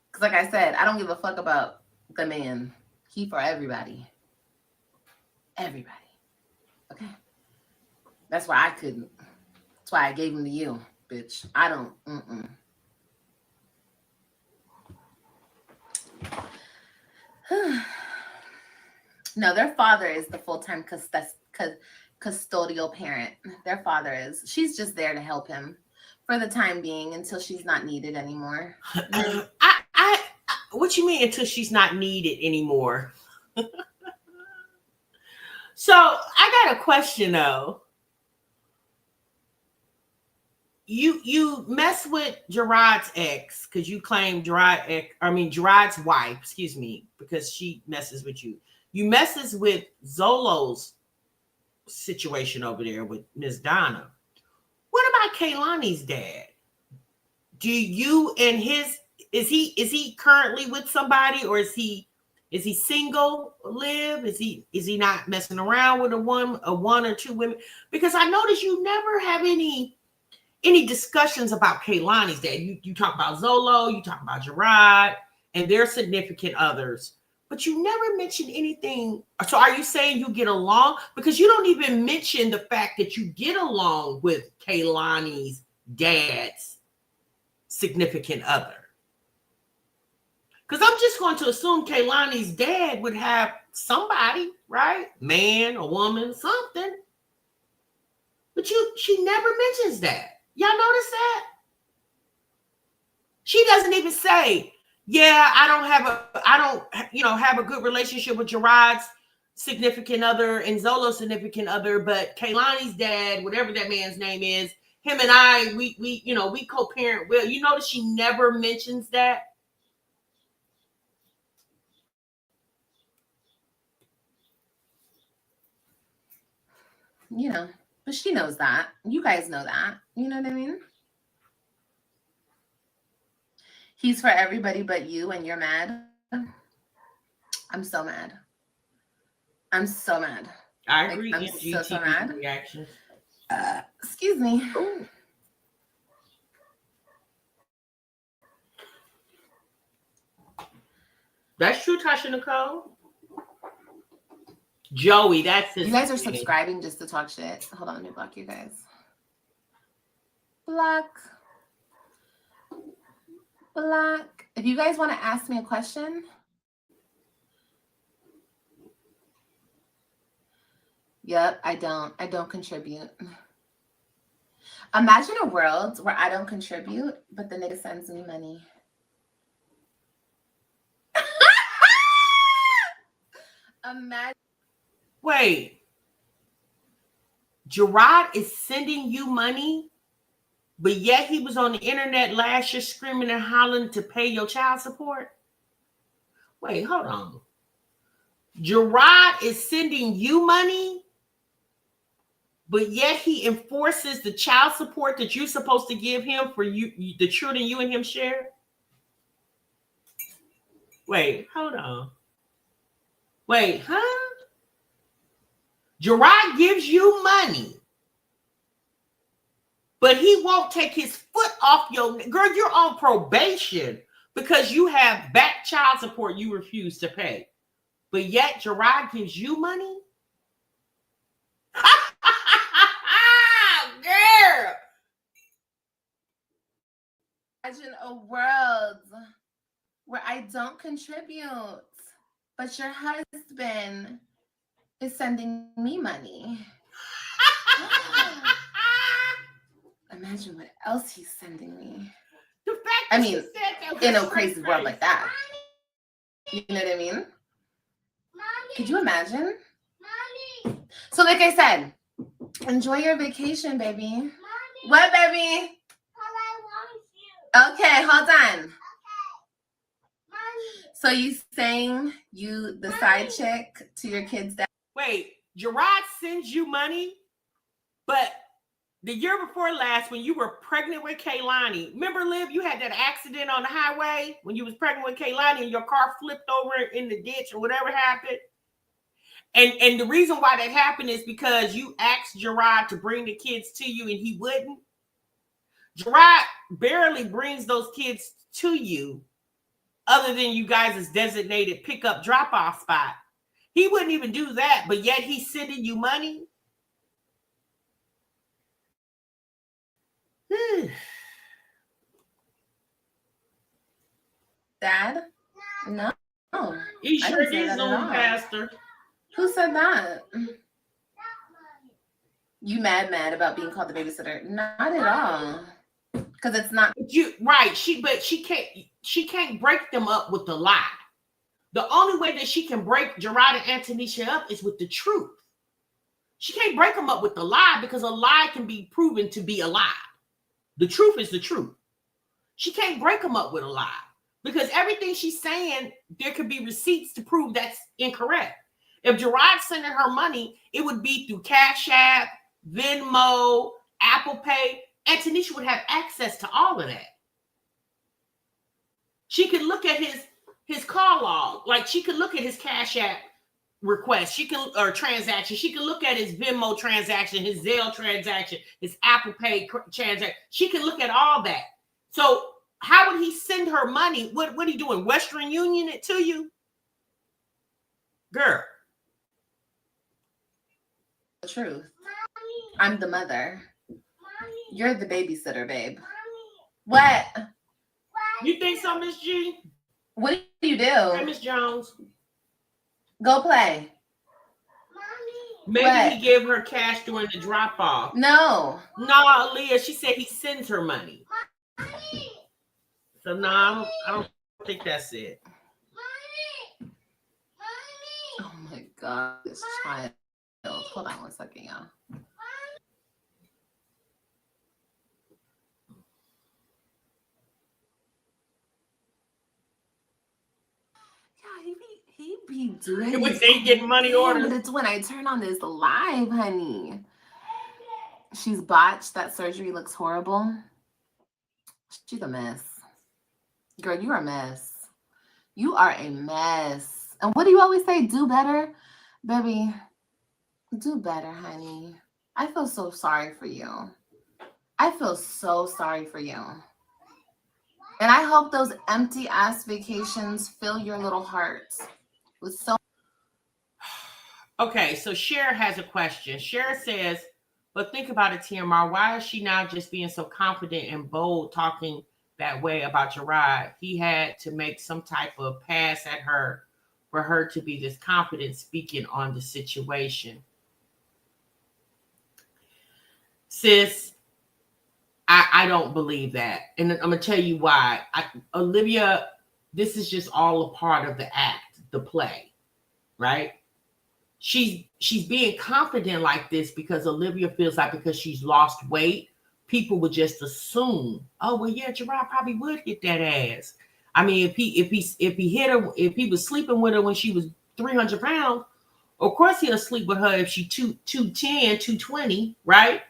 Speaker 4: Because like I said, I don't give a fuck about the man. He for everybody. Everybody. Okay? That's why I couldn't. That's why I gave him to you, bitch. I don't. No, their father is the full-time custodial parent. Their father is. She's just there to help him for the time being until she's not needed anymore.
Speaker 3: What you mean until she's not needed anymore? So I got a question though. You mess with Gerard's ex because you claim Gerard's wife, excuse me, because she messes with you. You messes with Zolo's situation over there with Miss Donna. What about Kaylani's dad? Do you and his is he currently with somebody, or is he single? Live? Is he not messing around with a one or two women? Because I noticed you never have any discussions about Kaylani's dad. You talk about Zolo, you talk about Gerard and their significant others, but you never mention anything. So are you saying you get along? Because you don't even mention the fact that you get along with Kaylani's dad's significant other. Because I'm just going to assume Kaylani's dad would have somebody, right? Man, a woman, something. But she never mentions that. Y'all notice that? She doesn't even say, Yeah, I don't have a good relationship with Gerard's significant other and Zolo's significant other, but Kaylani's dad, whatever that man's name is, him and I, we co-parent well. You notice she never mentions that.
Speaker 4: You know, but she knows that. You guys know that. You know what I mean? He's for everybody but you, and you're mad. I'm so mad. I'm so mad.
Speaker 3: I agree.
Speaker 4: I'm so mad.
Speaker 3: Reaction.
Speaker 4: Excuse me.
Speaker 3: Ooh. That's true, Tasha Nicole. Joey, that's his
Speaker 4: You guys are
Speaker 3: name.
Speaker 4: subscribing just to talk shit. Hold on, let me block you guys. Block. If you guys want to ask me a question, yep, I don't contribute. Imagine a world where I don't contribute, but the nigga sends me money. Imagine.
Speaker 3: Wait, Gerard is sending you money, but yet he was on the internet last year screaming and hollering to pay your child support? Wait, hold on. Gerard is sending you money, but yet he enforces the child support that you're supposed to give him for you, the children you and him share? Wait, hold on. Wait, huh? Gerard gives you money, but he won't take his foot off your... Girl, you're on probation because you have back child support you refuse to pay. But yet Gerard gives you money? Girl!
Speaker 4: Imagine a world where I don't contribute, but your husband is sending me money. Imagine what else he's sending me.
Speaker 3: The fact that
Speaker 4: I mean,
Speaker 3: she said that
Speaker 4: in a
Speaker 3: was
Speaker 4: crazy world like that. You know what I mean? Could you imagine? So like I said, enjoy your vacation, baby. What, baby? Okay, hold on. So you saying you the side chick to your kids' dad?
Speaker 3: Wait, Gerard sends you money, but the year before last, when you were pregnant with Kaylani, remember, Liv, you had that accident on the highway when you was pregnant with Kaylani and your car flipped over in the ditch or whatever happened? And the reason why that happened is because you asked Gerard to bring the kids to you and he wouldn't. Gerard barely brings those kids to you other than you guys' designated pickup drop-off spot. He wouldn't even do that, but yet he's sending you money.
Speaker 4: Dad? No.
Speaker 3: He sure
Speaker 4: didn't say
Speaker 3: is
Speaker 4: that at
Speaker 3: on
Speaker 4: all.
Speaker 3: Pastor.
Speaker 4: Who said that? You mad about being called the babysitter? Not at all. Because it's not.
Speaker 3: You right. She can't break them up with the lie. The only way that she can break Gerard and Antonisha up is with the truth. She can't break them up with the lie because a lie can be proven to be a lie. The truth is the truth. She can't break them up with a lie because everything she's saying, there could be receipts to prove that's incorrect. If Gerard's sending her money, it would be through Cash App, Venmo, Apple Pay. Antonisha would have access to all of that. She could look at his call log. Like she could look at his Cash App request. Or transaction. She could look at his Venmo transaction, his Zelle transaction, his Apple Pay transaction. She can look at all that. So how would he send her money? What are you doing? Western Union it to you? Girl.
Speaker 4: The truth. I'm the mother. You're the babysitter, babe. What?
Speaker 3: You think so, Miss G?
Speaker 4: What do you do?
Speaker 3: Hey, Miss Jones.
Speaker 4: Go play.
Speaker 3: Maybe he gave her cash during the drop-off.
Speaker 4: No,
Speaker 3: Leah, she said he sends her money. So no, I don't think that's it.
Speaker 4: Oh my God, this child. Hold on 1 second, y'all. Yeah, he be doing
Speaker 3: When
Speaker 4: this
Speaker 3: they getting money
Speaker 4: thing,
Speaker 3: orders.
Speaker 4: but it's when I turn on this live, honey. She's botched. That surgery looks horrible. She's a mess. Girl, you're a mess. You are a mess. And what do you always say? Do better? Baby, do better, honey. I feel so sorry for you. I feel so sorry for you. And I hope those empty ass vacations fill your little heart with so.
Speaker 3: Okay, so Cher has a question. Cher says, but think about it, TMR. Why is she now just being so confident and bold talking that way about Gerard? He had to make some type of pass at her for her to be this confident speaking on the situation. Sis, I don't believe that. And I'm going to tell you why. Olivia, this is just all a part of the act, the play, right? She's being confident like this because Olivia feels like because she's lost weight, people would just assume, oh well, yeah, Gerard probably would hit that ass. I mean, if he hit her, if he was sleeping with her when she was 300 pounds, of course he'll sleep with her if she 210, 220, right?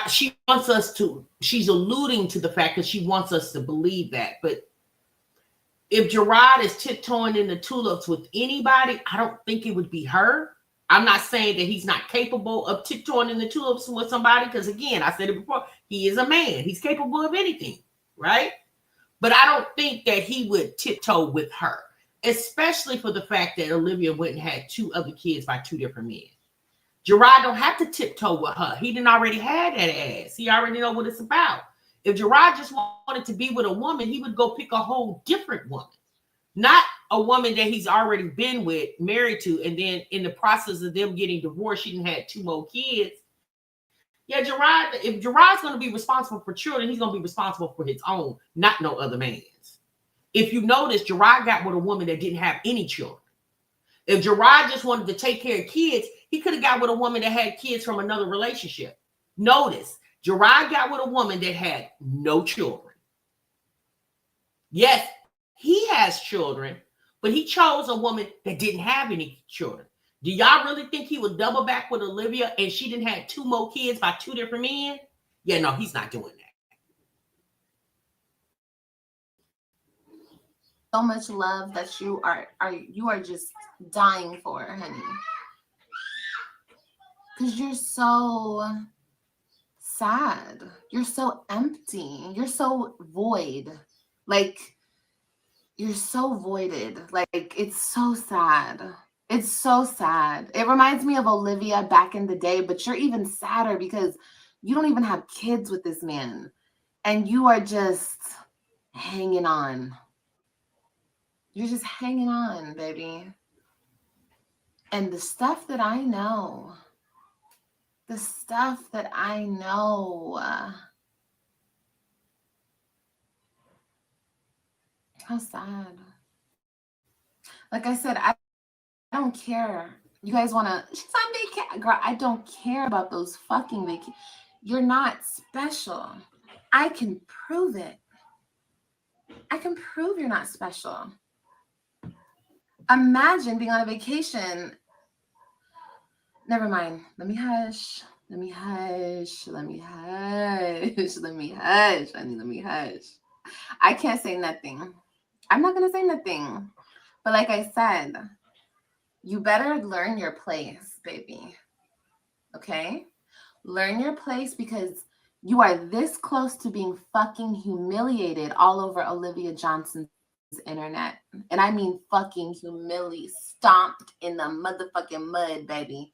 Speaker 3: She wants us to. She's alluding to the fact that she wants us to believe that, but if Gerard is tiptoeing in the tulips with anybody, I don't think it would be her. I'm not saying that he's not capable of tiptoeing in the tulips with somebody, because again, I said it before, he is a man. He's capable of anything, right? But I don't think that he would tiptoe with her, especially for the fact that Olivia went and had 2 other kids by 2 different men. Gerard don't have to tiptoe with her. He didn't already had that ass. He already know what it's about. If Gerard just wanted to be with a woman, he would go pick a whole different woman, not a woman that he's already been with, married to, and then in the process of them getting divorced, she didn't have 2 more kids. Yeah, Gerard, if Gerard's going to be responsible for children, he's going to be responsible for his own, not no other man's. If you notice, Gerard got with a woman that didn't have any children. If Gerard just wanted to take care of kids, he could have got with a woman that had kids from another relationship. Notice, Gerard got with a woman that had no children. Yes, he has children, but he chose a woman that didn't have any children. Do y'all really think he would double back with Olivia and she didn't have 2 more kids by 2 different men? Yeah, no, he's not doing that.
Speaker 4: So much love that you are just dying for, honey. Because you're so sad. You're so empty. You're so void. Like, you're so voided. Like, it's so sad. It's so sad. It reminds me of Olivia back in the day, but you're even sadder because you don't even have kids with this man. And you are just hanging on. You're just hanging on, baby. And the stuff that I know, how sad. Like I said, I don't care. You guys want to, she's on vacation. Girl, I don't care about those fucking vacations. You're not special. I can prove it. I can prove you're not special. Imagine being on a vacation. Never mind. Let me hush. I can't say nothing. I'm not going to say nothing. But like I said, you better learn your place, baby. Okay? Learn your place because you are this close to being fucking humiliated all over Olivia Johnson's internet. And I mean fucking humiliated, stomped in the motherfucking mud, baby.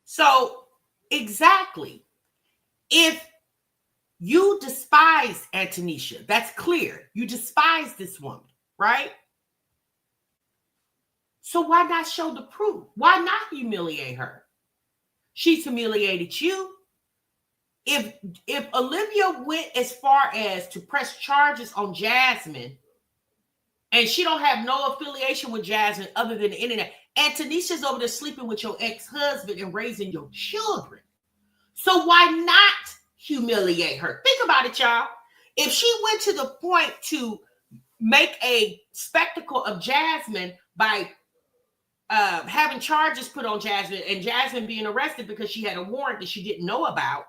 Speaker 3: So, exactly. If you despise Antonisha, that's clear. You despise this woman, right? So why not show the proof? Why not humiliate her? She's humiliated you. if Olivia went as far as to press charges on Jasmine, and she don't have no affiliation with Jasmine other than the internet, and Tanisha's over there sleeping with your ex-husband and raising your children. So why not humiliate her? Think about it, y'all. If she went to the point to make a spectacle of Jasmine by having charges put on Jasmine and Jasmine being arrested because she had a warrant that she didn't know about,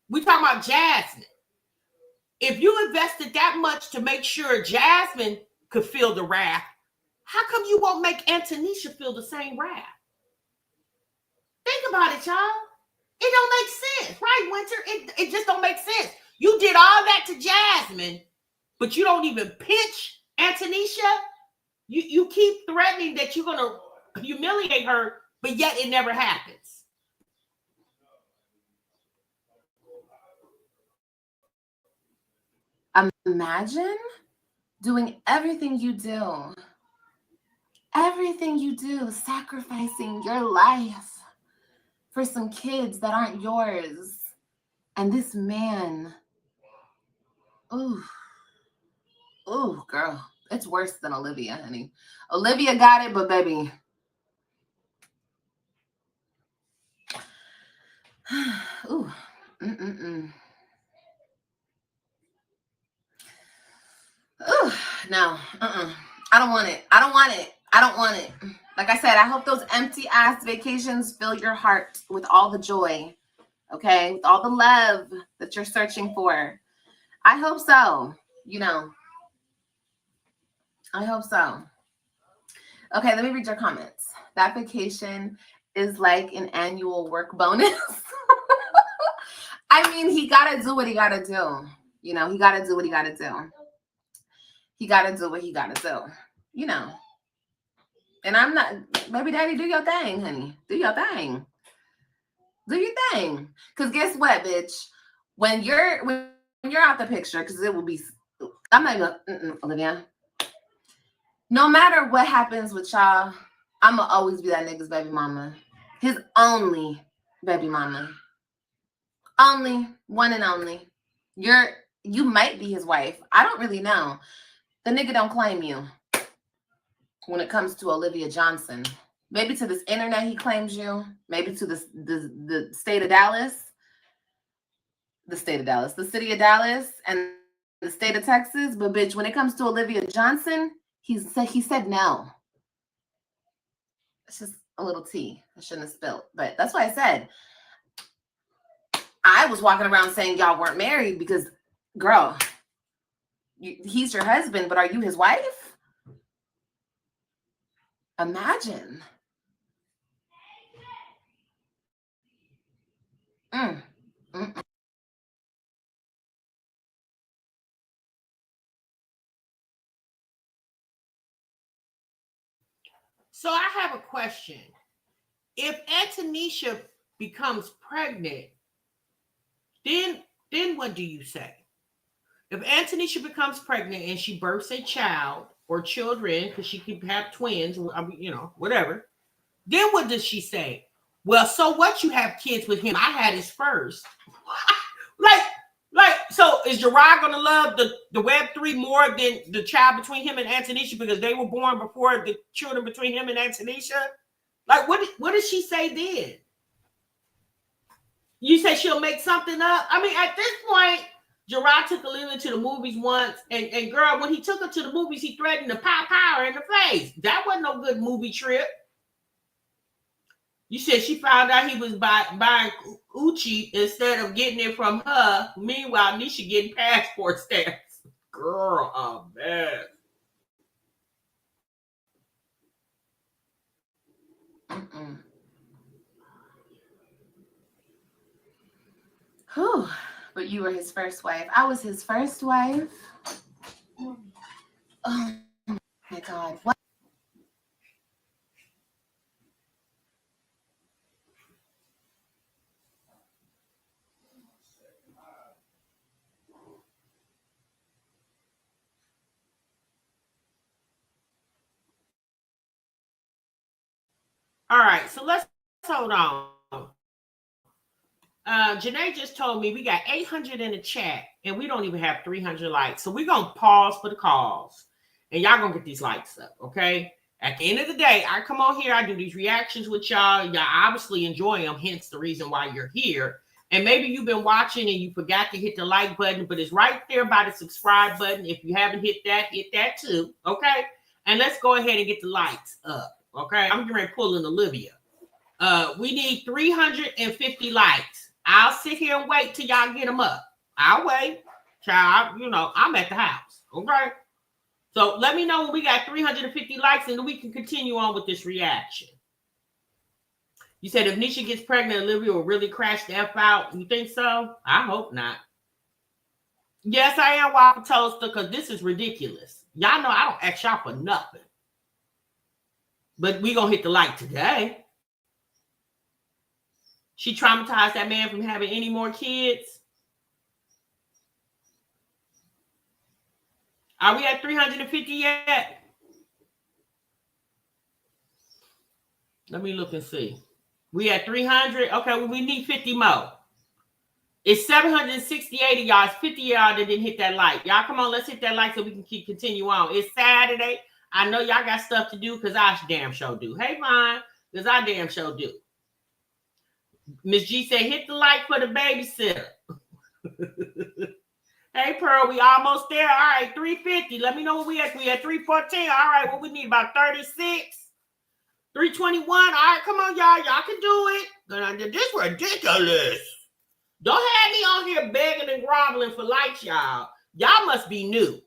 Speaker 3: we talking about Jasmine. If you invested that much to make sure Jasmine could feel the wrath, how come you won't make Antonisha feel the same wrath? Think about it, y'all. It don't make sense, right, Winter? It just don't make sense. You did all that to Jasmine, but you don't even pinch Antonisha. You keep threatening that you're gonna humiliate her, but yet it never happens.
Speaker 4: Imagine doing everything you do, sacrificing your life for some kids that aren't yours. And this man, ooh, girl, it's worse than Olivia, honey. Olivia got it, but baby, ooh, Ooh, no, I don't want it. I don't want it. Like I said, I hope those empty ass vacations fill your heart with all the joy, okay? With all the love that you're searching for. I hope so, I hope so. Okay, let me read your comments. That vacation is like an annual work bonus. I mean, he got to do what he got to do. He got to do what he got to do. He got to do what he got to do, And I'm not, baby daddy, do your thing, honey. Do your thing. Do your thing. Because guess what, bitch? When you're out the picture, because it will be, I'm not even, Olivia. No matter what happens with y'all, I'm going to always be that nigga's baby mama. His only baby mama. Only, one and only. You might be his wife. I don't really know. The nigga don't claim you when it comes to Olivia Johnson. Maybe to this internet he claims you. Maybe to the state of Dallas. The state of Dallas. The city of Dallas and the state of Texas. But bitch, when it comes to Olivia Johnson, he said no. It's just a little tea. I shouldn't have spilled. But that's why I said I was walking around saying y'all weren't married because, girl, he's your husband, but are you his wife? Imagine.
Speaker 3: So I have a question. If Antonisha becomes pregnant, then what do you say? If Antonisha becomes pregnant and she births a child or children, because she could have twins, whatever, then what does she say? Well, so what, you have kids with him? I had his first. So is Gerard gonna love the Web3 more than the child between him and Antonisha because they were born before the children between him and Antonisha? Like, what does she say then? You say she'll make something up? I mean, at this point, Gerard took Olivia to the movies once, and girl, when he took her to the movies, he threatened to pop her in the face. That wasn't no good movie trip. You said she found out he was buying Uchi instead of getting it from her. Meanwhile, Nisha getting passport stamps. Girl, oh man.
Speaker 4: Whew. But you were his first wife. I was his first wife. Oh my God. What?
Speaker 3: All right, so let's hold on. Janae just told me we got 800 in the chat and we don't even have 300 likes. So we're going to pause for the calls and y'all going to get these likes up, okay? At the end of the day, I come on here, I do these reactions with y'all. Y'all obviously enjoy them, hence the reason why you're here. And maybe you've been watching and you forgot to hit the like button, but it's right there by the subscribe button. If you haven't hit that too, okay? And let's go ahead and get the likes up, okay? I'm going to pull in Olivia. We need 350 likes. I'll sit here and wait till y'all get them up. I'll wait. Child, you know, I'm at the house, okay? So let me know when we got 350 likes and then we can continue on with this reaction. You said if Nisha gets pregnant, Olivia will really crash the F out. You think so? I hope not. Yes, I am Whopper Toaster because this is ridiculous. Y'all know I don't ask y'all for nothing. But we going to hit the like today. She traumatized that man from having any more kids. Are we at 350 yet? Let me look and see. We at 300. Okay, well, we need 50 more. It's 768 of y'all. It's 50 of y'all that didn't hit that like. Y'all come on, let's hit that like so we can continue on. It's Saturday. I know y'all got stuff to do because I damn sure do. Hey, Vaughn, because I damn sure do. Miss G said, hit the like for the babysitter. Hey, Pearl, we almost there. All right, 350. Let me know what we at. We at 314. All right, what we need, about 36. 321. All right, come on, y'all. Y'all can do it. This is ridiculous. Don't have me on here begging and groveling for likes, y'all. Y'all must be new.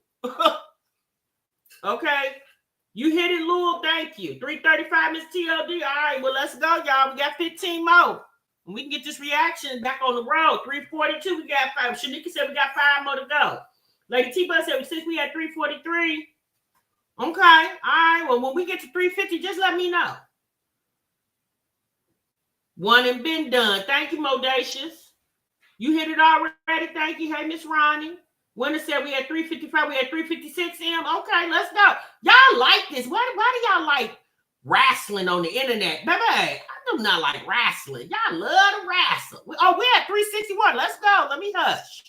Speaker 3: Okay. You hit it, Lul. Thank you. 335, Miss TLD. All right, well, let's go, y'all. We got 15 more. And we can get this reaction back on the road. 342, we got 5. Shanika said we got 5 more to go. Lady T-Bus said since we had 343. Okay. All right. Well, when we get to 350, just let me know. One and been done. Thank you, Modacious. You hit it already. Thank you. Hey, Miss Ronnie. Winner said we had 355. We had 356 M. Okay, let's go. Y'all like this. Why do y'all like wrestling on the internet? Baby, I do not like wrestling. Y'all love to wrestle. Oh, we're at 361. Let's go. Let me hush.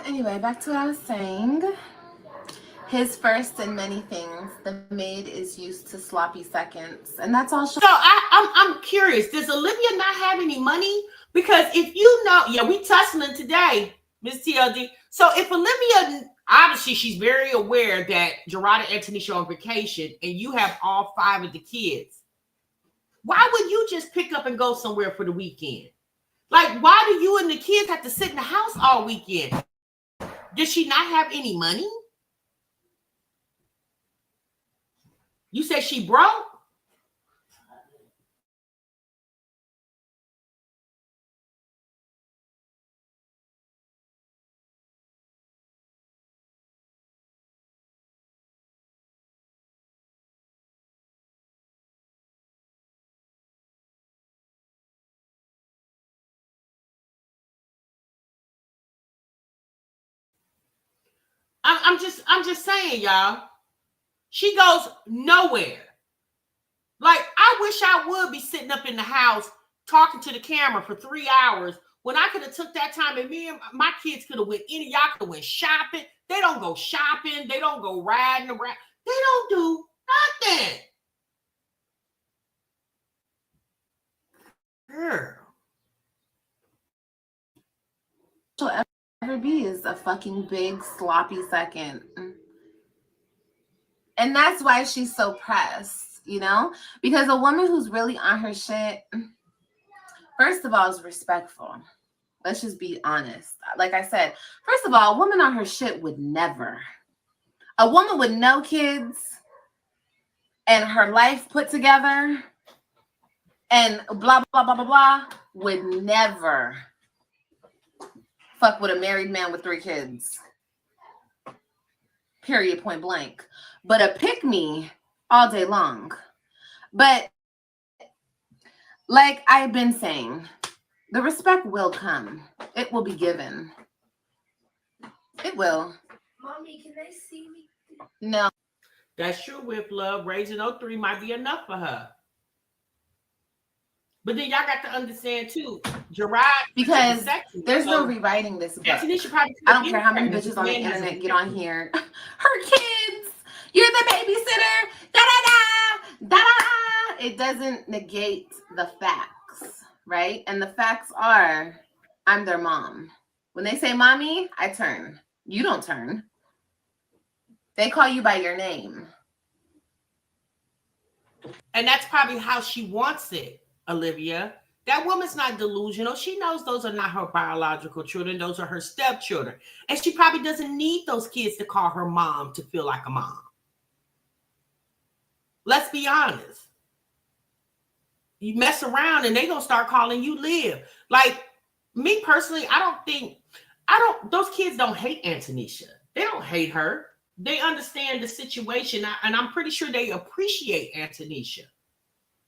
Speaker 4: Anyway, back to what I was saying. His first in many things. The maid is used to sloppy seconds, and that's all.
Speaker 3: So I'm curious. Does Olivia not have any money? Because if you know, yeah, we tussling today, Miss TLD. So if Olivia, obviously she's very aware that Gerard and Tanisha are on vacation, and you have all 5 of the kids. Why would you just pick up and go somewhere for the weekend? Like, why do you and the kids have to sit in the house all weekend? Does she not have any money? You said she broke? I'm just saying, y'all. She goes nowhere. Like, I wish I would be sitting up in the house talking to the camera for 3 hours when I could have took that time and me and my kids could have went any. Y'all could have went shopping. They don't go shopping. They don't go riding around. They don't do nothing. Girl.
Speaker 4: She'll ever be is a fucking big sloppy second. And that's why she's so pressed, you know? Because a woman who's really on her shit, first of all, is respectful. Let's just be honest. Like I said, first of all, a woman on her shit would never. A woman with no kids and her life put together and blah, blah, blah, blah, blah, would never fuck with a married man with 3 kids. Period, point blank. But a pick me all day long. But like I've been saying, the respect will come. It will be given. It will.
Speaker 5: Mommy, can they see me?
Speaker 4: No.
Speaker 3: That's true with love. Raising 03 might be enough for her. But then y'all got to understand too, Gerard,
Speaker 4: because there's no rewriting this book. I don't care how many bitches on the internet get on here. Her kids, you're the babysitter. Da da da da da. It doesn't negate the facts, right? And the facts are, I'm their mom. When they say mommy, I turn. You don't turn. They call you by your name.
Speaker 3: And that's probably how she wants it, Olivia. That woman's not delusional. She knows those are not her biological children. Those are her stepchildren. And she probably doesn't need those kids to call her mom to feel like a mom. Let's be honest. You mess around and they're going to start calling you Liv. Like, me personally, those kids don't hate Antonisha. They don't hate her. They understand the situation, and I'm pretty sure they appreciate Antonisha,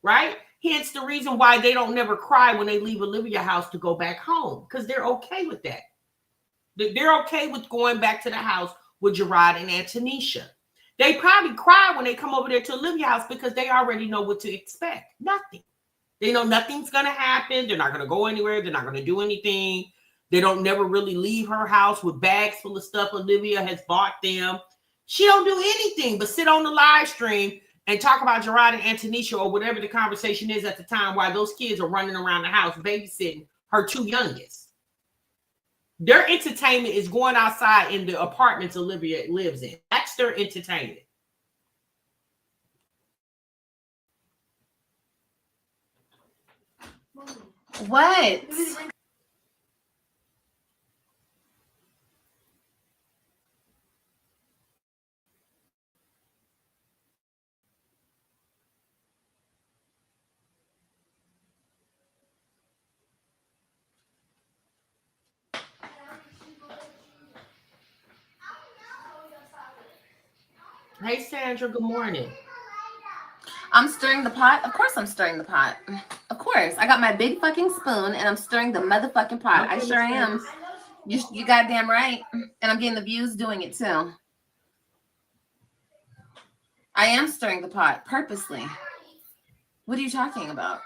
Speaker 3: right? Hence the reason why they don't never cry when they leave Olivia's house to go back home, because they're okay with that. They're okay with going back to the house with Gerard and Antonisha. They probably cry when they come over there to Olivia's house because they already know what to expect. Nothing. They know nothing's going to happen. They're not going to go anywhere. They're not going to do anything. They don't never really leave her house with bags full of stuff Olivia has bought them. She don't do anything but sit on the live stream and talk about Gerard and Antonisha or whatever the conversation is at the time while those kids are running around the house babysitting her 2 youngest. Their entertainment is going outside in the apartments Olivia lives in. That's their entertainment.
Speaker 4: What?
Speaker 3: Hey, Sandra, good morning.
Speaker 4: I'm stirring the pot. Of course I'm stirring the pot. Of course. I got my big fucking spoon and I'm stirring the motherfucking pot. I sure am. You goddamn right. And I'm getting the views doing it too. I am stirring the pot purposely. What are you talking about?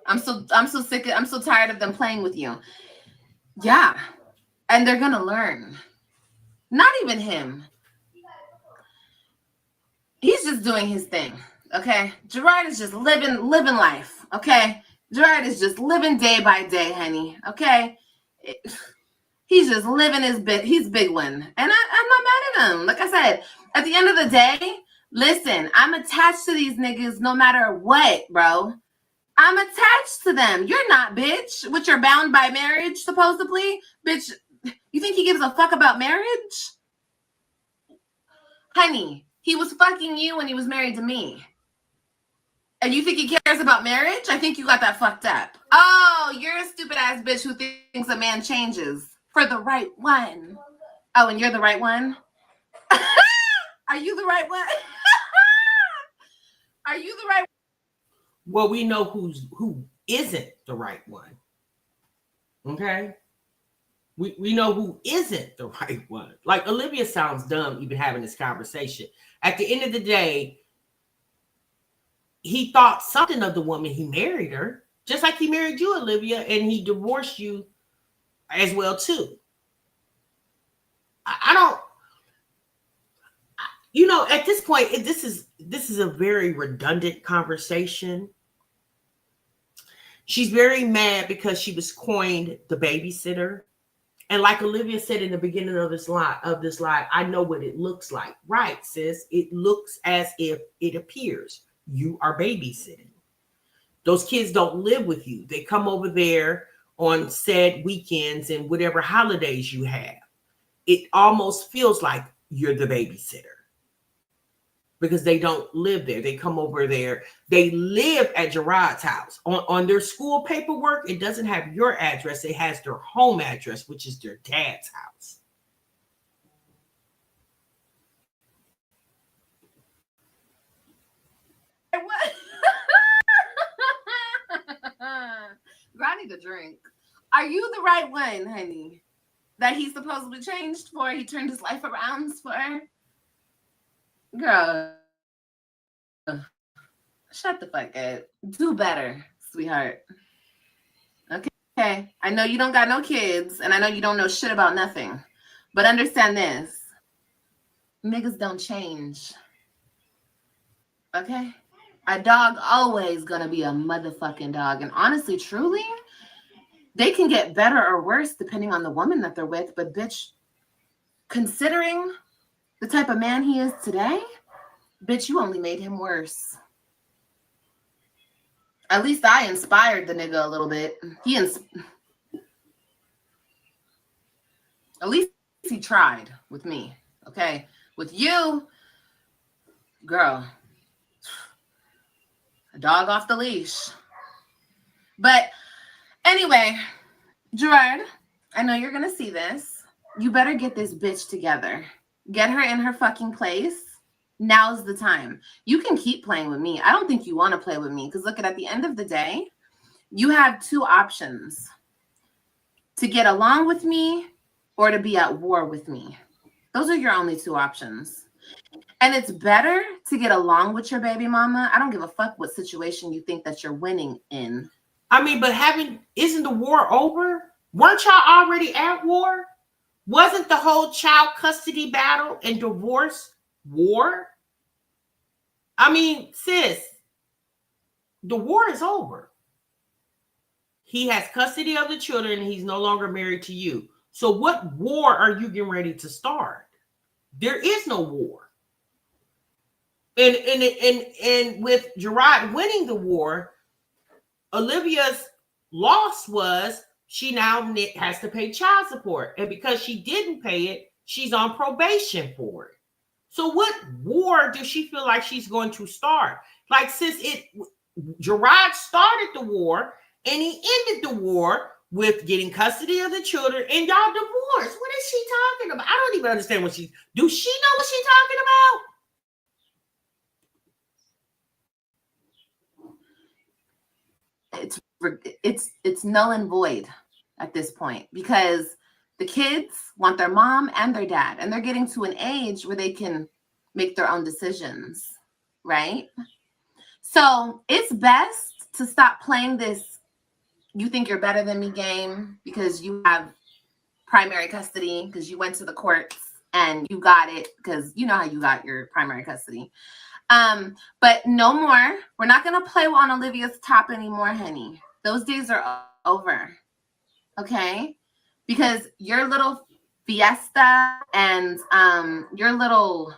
Speaker 4: I'm so sick. I'm so tired of them playing with you. Yeah. And they're going to learn. Not even him. He's just doing his thing, okay? Gerard is just living life, okay? Gerard is just living day by day, honey, okay? He's just living his big one. And I'm not mad at him. Like I said, at the end of the day, listen, I'm attached to these niggas no matter what, bro. I'm attached to them. You're not, bitch. Which you're bound by marriage, supposedly. Bitch, you think he gives a fuck about marriage? Honey, he was fucking you when he was married to me. And you think he cares about marriage? I think you got that fucked up. Oh, you're a stupid ass bitch who thinks a man changes for the right one. Oh, and you're the right one? Are you the right one? Are you the right one?
Speaker 3: Well, we know who isn't the right one. Okay? We know who isn't the right one. Like, Olivia sounds dumb even having this conversation. At the end of the day, he thought something of the woman. He married her, just like he married you, Olivia, and he divorced you as well, too. I don't, you know, at this point, this is a very redundant conversation. She's very mad because she was coined the babysitter. And like Olivia said in the beginning of this live, I know what it looks like. Right, sis? It looks as if it appears you are babysitting. Those kids don't live with you. They come over there on said weekends and whatever holidays you have. It almost feels like you're the babysitter. because they don't live there. They come over there. They live at Gerard's house. On their school paperwork, it doesn't have your address. It has their home address, which is their dad's house.
Speaker 4: What? Girl, I need a drink. Are you the right one, honey? That he supposedly changed for? He turned his life around for? Girl, shut the fuck up. Do better, sweetheart. Okay. I know you don't got no kids, and I know you don't know shit about nothing. But understand this. Niggas don't change. Okay? A dog always gonna be a motherfucking dog. And honestly, truly, they can get better or worse depending on the woman that they're with. But bitch, considering the type of man he is today, bitch, you only made him worse. At least I inspired the nigga a little bit. At least he tried with me. Okay? With you, girl, a dog off the leash. But anyway, Gerard, I know you're going to see this. You better get this bitch together. Get her in her fucking place. Now's the time. You can keep playing with me. I don't think you want to play with me because look, at the end of the day, you have two options: to get along with me or to be at war with me. Those are your only two options. And it's better to get along with your baby mama. I don't give a fuck what situation you think that you're winning in.
Speaker 3: I mean, but isn't the war over? Weren't y'all already at war? Wasn't the whole child custody battle and divorce war? I mean, sis, the war is over. He has custody of the children and he's no longer married to you. So what war are you getting ready to start? There is no war. And with Gerard winning the war, Olivia's loss was she now has to pay child support. And because she didn't pay it, she's on probation for it. So what war does she feel like she's going to start? Like, sis, Gerard started the war and he ended the war with getting custody of the children and y'all divorced. What is she talking about? I don't even understand do she know what she's talking
Speaker 4: about? It's null and void at this point because the kids want their mom and their dad, and they're getting to an age where they can make their own decisions, right? So it's best to stop playing this "you think you're better than me" game because you have primary custody, because you went to the courts and you got it because you know how you got your primary custody. But no more. We're not going to play on Olivia's top anymore, honey. Those days are over. Okay? Because your little fiesta and your little...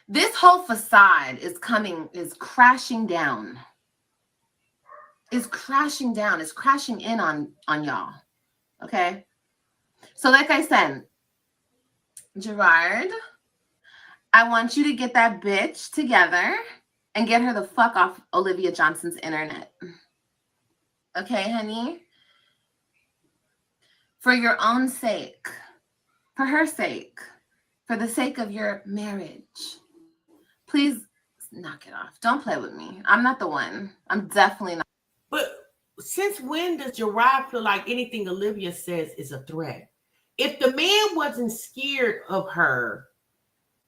Speaker 4: This whole facade is crashing down. Is crashing down. It's crashing in on y'all. Okay? So like I said, Gerard, I want you to get that bitch together and get her the fuck off Olivia Johnson's internet. Okay, honey? For your own sake. For her sake. For the sake of your marriage. Please knock it off. Don't play with me. I'm not the one. I'm definitely not.
Speaker 3: But since when does Gerard feel like anything Olivia says is a threat? If the man wasn't scared of her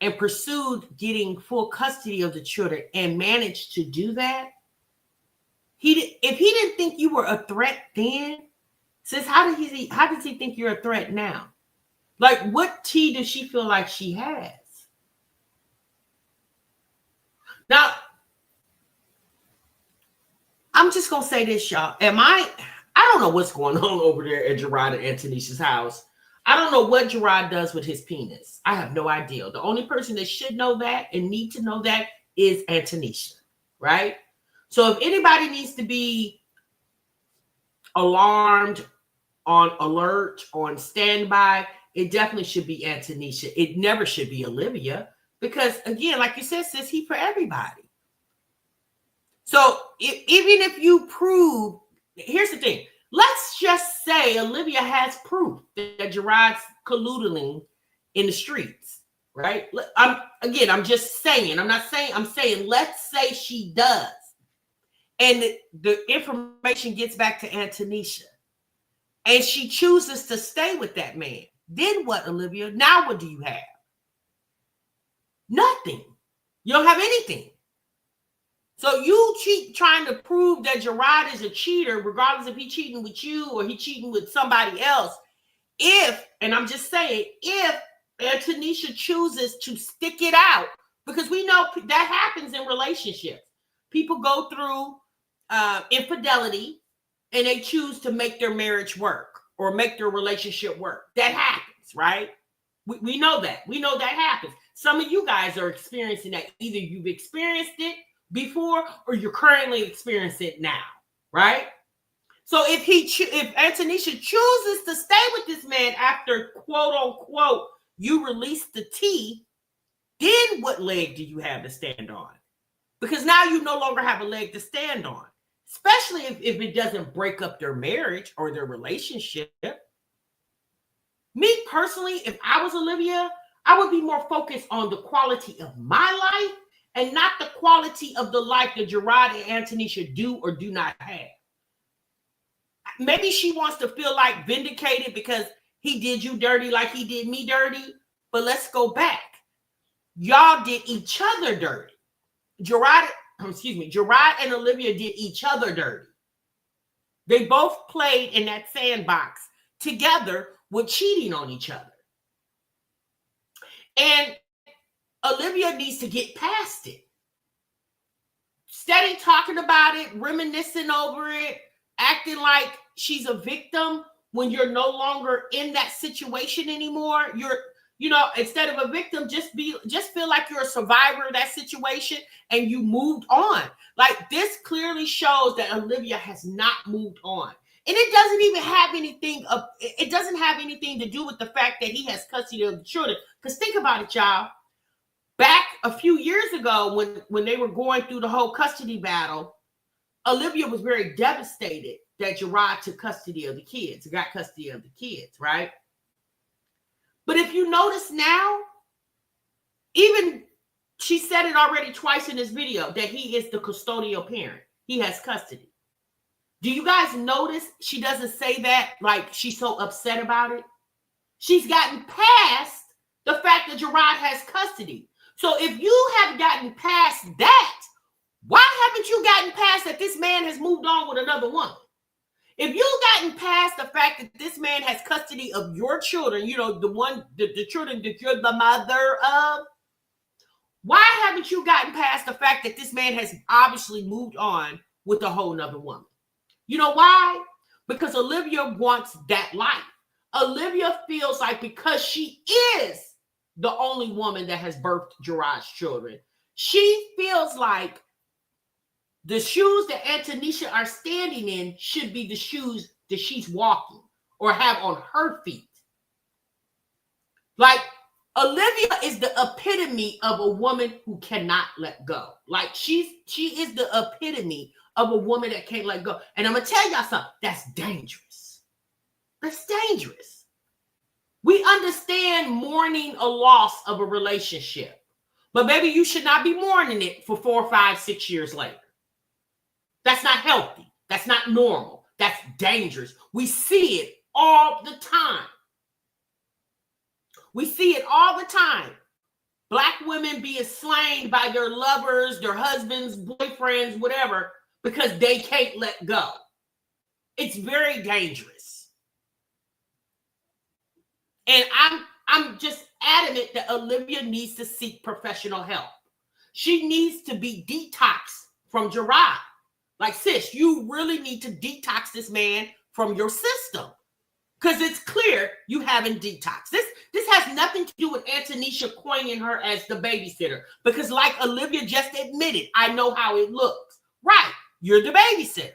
Speaker 3: and pursued getting full custody of the children and managed to do that, if he didn't think you were a threat then, sis, how does he think you're a threat now? Like, what tea does she feel like she has? Now, I'm just gonna say this, y'all. I don't know what's going on over there at Gerard and Antonisha's house. I don't know what Gerard does with his penis. I have no idea. The only person that should know that and need to know that is Antonisha, right? So if anybody needs to be alarmed, on alert, on standby, it definitely should be Antonisha. It never should be Olivia, Because again, like you said, sis, he for everybody. So even if you prove, here's the thing. Let's just say Olivia has proof that Gerard's colluding in the streets, right? I'm just saying. I'm saying, let's say she does. And the information gets back to Antonisha. And she chooses to stay with that man. Then what, Olivia? Now what do you have? Nothing. You don't have anything. So you trying to prove that Gerard is a cheater, regardless if he's cheating with you or he cheating with somebody else. And I'm just saying, if Antonisha chooses to stick it out, because we know that happens in relationships. People go through infidelity and they choose to make their marriage work or make their relationship work. That happens, right? We know that. We know that happens. Some of you guys are experiencing that. Either you've experienced it before or you're currently experiencing it now, right? So if Antonisha chooses to stay with this man after, quote unquote, you release the tea, then what leg do you have to stand on? Because now you no longer have a leg to stand on, especially if it doesn't break up their marriage or their relationship. Me personally, if I was Olivia, I would be more focused on the quality of my life and not the quality of the life that Gerard and Antonisha do or do not have. Maybe she wants to feel like vindicated because he did you dirty like he did me dirty. But let's go back. Y'all did each other dirty. Gerard and Olivia did each other dirty. They both played in that sandbox together with cheating on each other. And Olivia needs to get past it. Steady talking about it, reminiscing over it, acting like she's a victim when you're no longer in that situation anymore. Instead of a victim, just feel like you're a survivor of that situation and you moved on. Like, this clearly shows that Olivia has not moved on. And it doesn't even have anything to do with the fact that he has custody of the children. Because think about it, y'all. Back a few years ago, when they were going through the whole custody battle, Olivia was very devastated that Gerard took custody of the kids, got custody of the kids, right? But if you notice now, even she said it already twice in this video that he is the custodial parent. He has custody. Do you guys notice she doesn't say that like she's so upset about it? She's gotten past the fact that Gerard has custody. So if you have gotten past that, why haven't you gotten past that this man has moved on with another woman? If you've gotten past the fact that this man has custody of your children, the children that you're the mother of, why haven't you gotten past the fact that this man has obviously moved on with a whole nother woman? You know why? Because Olivia wants that life. Olivia feels like because she is the only woman that has birthed Gerard's children, she feels like the shoes that Antonisha are standing in should be the shoes that she's walking or have on her feet. Like, Olivia is the epitome of a woman who cannot let go. Like, she is the epitome of a woman that can't let go. And I'm going to tell y'all something. That's dangerous. That's dangerous. We understand mourning a loss of a relationship. But baby, you should not be mourning it for 4, 5, 6 years later. That's not healthy. That's not normal. That's dangerous. We see it all the time. We see it all the time. Black women being slain by their lovers, their husbands, boyfriends, whatever, because they can't let go. It's very dangerous. And I'm just adamant that Olivia needs to seek professional help. She needs to be detoxed from Gerard. Like, sis, you really need to detox this man from your system. Because it's clear you haven't detoxed. This has nothing to do with Antonisha coining her as the babysitter. Because like Olivia just admitted, I know how it looks. Right, you're the babysitter.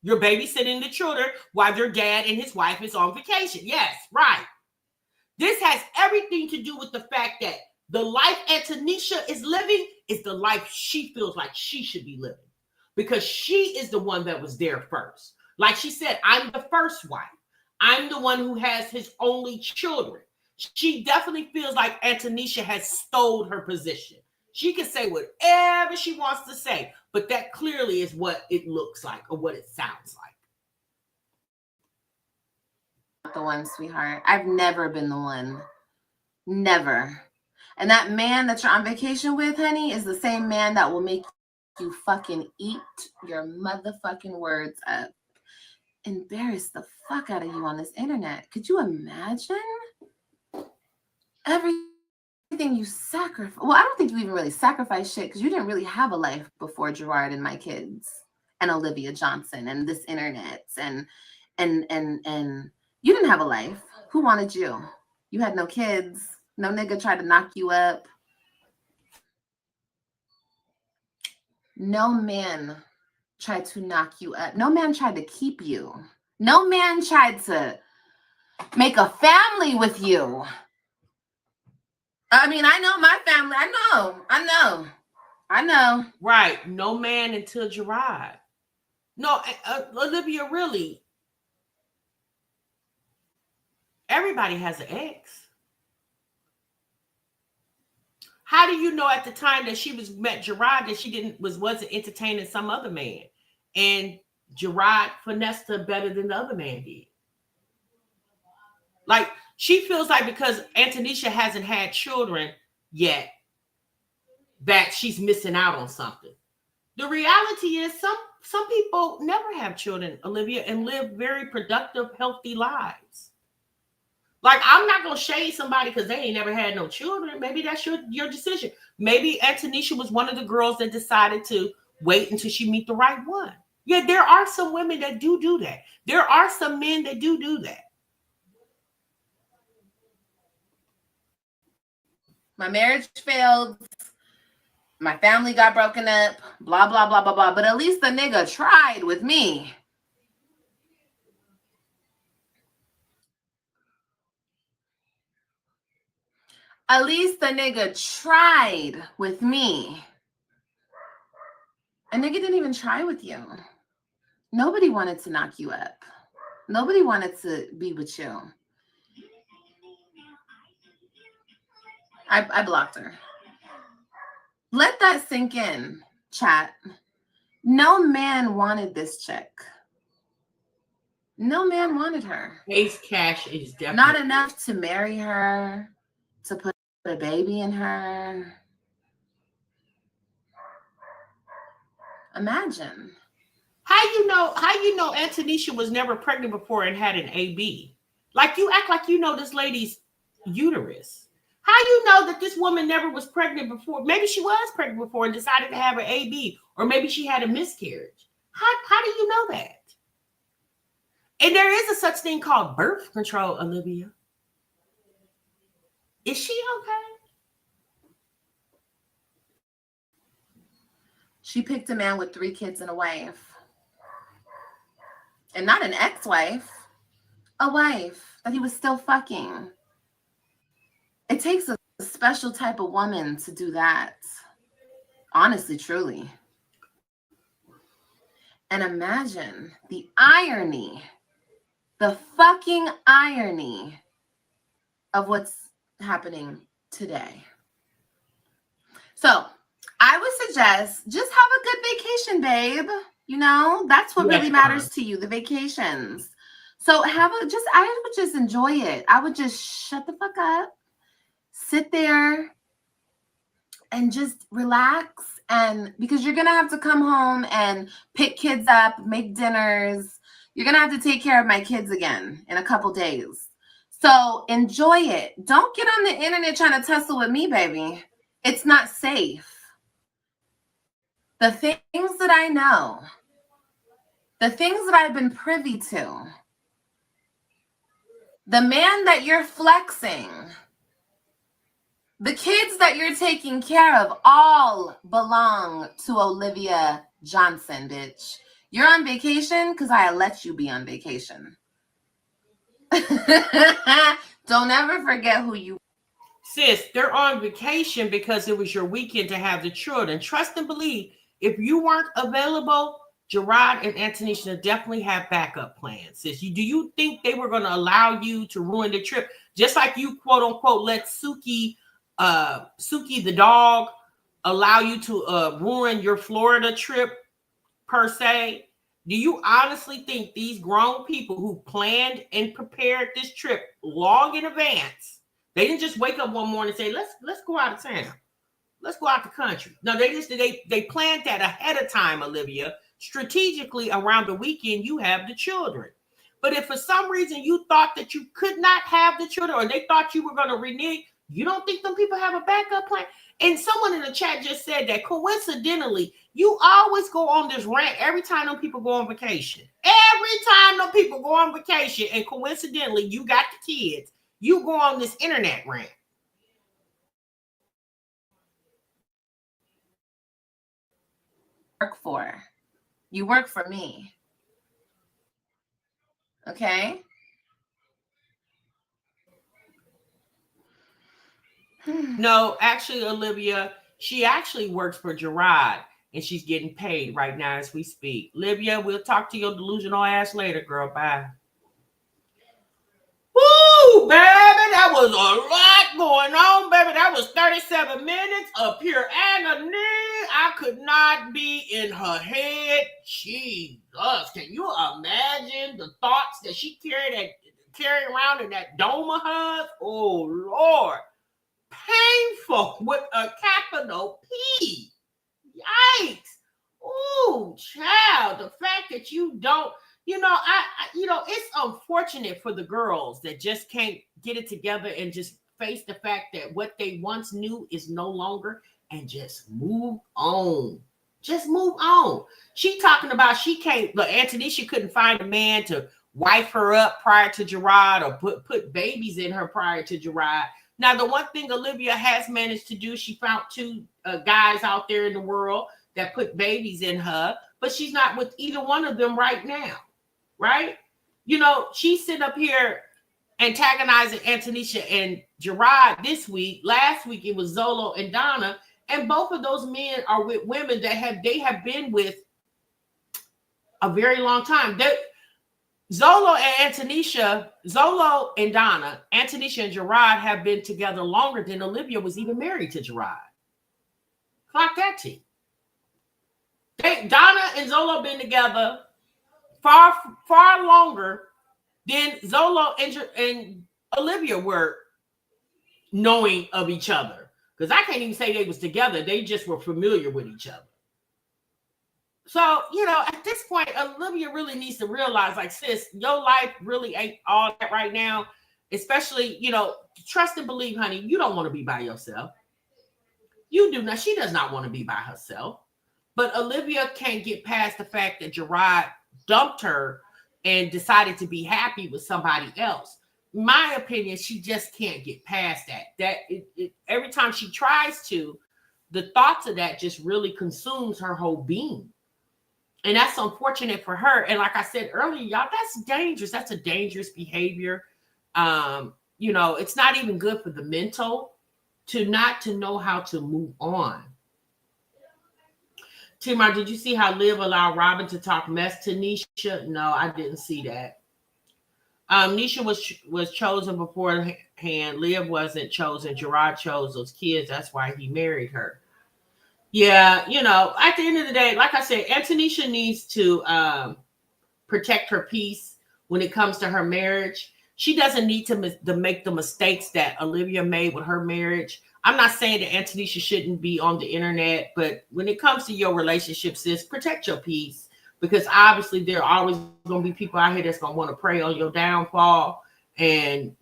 Speaker 3: You're babysitting the children while their dad and his wife is on vacation. Yes, right. This has everything to do with the fact that The life Antonisha is living is the life she feels like she should be living because she is the one that was there first. Like she said, I'm the first wife. I'm the one who has his only children. She definitely feels like Antonisha has stole her position. She can say whatever she wants to say, but that clearly is what it looks like or what it sounds like.
Speaker 4: The one, sweetheart. I've never been the one. Never. And that man that you're on vacation with, honey, is the same man that will make you fucking eat your motherfucking words up. Embarrass the fuck out of you on this internet. Could you imagine? Everything you sacrifice. Well, I don't think you even really sacrificed shit because you didn't really have a life before Gerard and my kids and Olivia Johnson and this internet and you didn't have a life. Who wanted you? You had no kids. No nigga tried to knock you up. No man tried to knock you up. No man tried to keep you. No man tried to make a family with you. I mean, I know my family. I know.
Speaker 3: Right. No man until Gerard. No, Olivia, really. Everybody has an ex. How do you know at the time that she met Gerard that she wasn't entertaining some other man? And Gerard finessed her better than the other man did. Like, she feels like because Antonisha hasn't had children yet, that she's missing out on something. The reality is some people never have children, Olivia, and live very productive, healthy lives. Like, I'm not going to shade somebody because they ain't never had no children. Maybe that's your decision. Maybe Antonisha was one of the girls that decided to wait until she meet the right one. Yeah, there are some women that do that. There are some men that do that.
Speaker 4: My marriage failed. My family got broken up. Blah, blah, blah, blah, blah. But at least the nigga tried with me. At least the nigga tried with me. A nigga didn't even try with you. Nobody wanted to knock you up. Nobody wanted to be with you. I blocked her. Let that sink in, chat. No man wanted this chick. No man wanted her.
Speaker 3: Ace Cash is definitely
Speaker 4: not enough to marry her, to put a baby in her. Imagine.
Speaker 3: How you know Antonisha was never pregnant before and had an AB? Like, you act like you know this lady's uterus. How you know that this woman never was pregnant before? Maybe she was pregnant before and decided to have an AB, or maybe she had a miscarriage. How do you know that? And there is a such thing called birth control, Olivia. Is she okay?
Speaker 4: She picked a man with 3 kids and a wife. And not an ex-wife, a wife that he was still fucking. It takes a special type of woman to do that. Honestly, truly. And imagine the irony, the fucking irony of what's happening today. So I would suggest just have a good vacation, babe. You know, that's what really matters to you, the vacations. So I would just enjoy it. I would just shut the fuck up, sit there and just relax. And because you're going to have to come home and pick kids up, make dinners. You're going to have to take care of my kids again in a couple days. So enjoy it. Don't get on the internet trying to tussle with me, baby. It's not safe. The things that I know, the things that I've been privy to, the man that you're flexing, the kids that you're taking care of all belong to Olivia Johnson, bitch. You're on vacation because I let you be on vacation. Don't ever forget who you.
Speaker 3: sis, they're on vacation because it was your weekend to have the children. Trust and believe, if you weren't available, Gerard and Antonisha definitely have backup plans. Sis, do you think they were going to allow you to ruin the trip? Just like you, quote unquote, let Suki the dog allow you to ruin your Florida trip per se. Do you honestly think these grown people who planned and prepared this trip long in advance, they didn't just wake up one morning and say, let's go out of town. Let's go out the country. No, they planned that ahead of time, Olivia. Strategically around the weekend, you have the children. But if for some reason you thought that you could not have the children, or they thought you were going to renege, you don't think them people have a backup plan? And someone in the chat just said that coincidentally, you always go on this rant every time them people go on vacation. Every time them people go on vacation, and coincidentally, you got the kids, you go on this internet rant.
Speaker 4: Work for. You work for me. Okay?
Speaker 3: No, actually, Olivia, she actually works for Gerard, and she's getting paid right now as we speak. Olivia, we'll talk to your delusional ass later, girl. Bye. Woo, baby, that was a lot going on, baby. That was 37 minutes of pure agony. I could not be in her head. Jesus, can you imagine the thoughts that she carried around in that dome of hers? Oh, Lord. Painful with a capital P. Yikes. Oh, child, the fact that you don't, it's unfortunate for the girls that just can't get it together and just face the fact that what they once knew is no longer, and just move on. Just move on. She talking about she can't, look, Antonisha couldn't find a man to wife her up prior to Gerard, or put babies in her prior to Gerard. Now, the one thing Olivia has managed to do, she found two guys out there in the world that put babies in her, but she's not with either one of them right now, right? She's sitting up here antagonizing Antonisha and Gerard this week. Last week, it was Zolo and Donna, and both of those men are with women that they have been with a very long time. Zolo and Donna, Antonisha and Gerard have been together longer than Olivia was even married to Gerard. Clock that T. Donna and Zolo been together far, far longer than Zolo and Olivia were knowing of each other. Because I can't even say they was together. They just were familiar with each other. So, at this point, Olivia really needs to realize, like, sis, your life really ain't all that right now. Especially, trust and believe, honey, you don't want to be by yourself. You do not. She does not want to be by herself. But Olivia can't get past the fact that Gerard dumped her and decided to be happy with somebody else. In my opinion, she just can't get past that. Every time she tries to, the thoughts of that just really consumes her whole being. And that's unfortunate for her. And like I said earlier, y'all, that's dangerous. That's a dangerous behavior. It's not even good for the mental to know how to move on. Timar, did you see how Liv allowed Robin to talk mess to Nisha? No, I didn't see that. Nisha was chosen beforehand. Liv wasn't chosen. Gerard chose those kids. That's why he married her. Yeah, at the end of the day, like I said, Antonisha needs to protect her peace when it comes to her marriage. She doesn't need to make the mistakes that Olivia made with her marriage. I'm not saying that Antonisha shouldn't be on the internet, but when it comes to your relationship, sis, protect your peace, because obviously there are always going to be people out here that's going to want to prey on your downfall. And,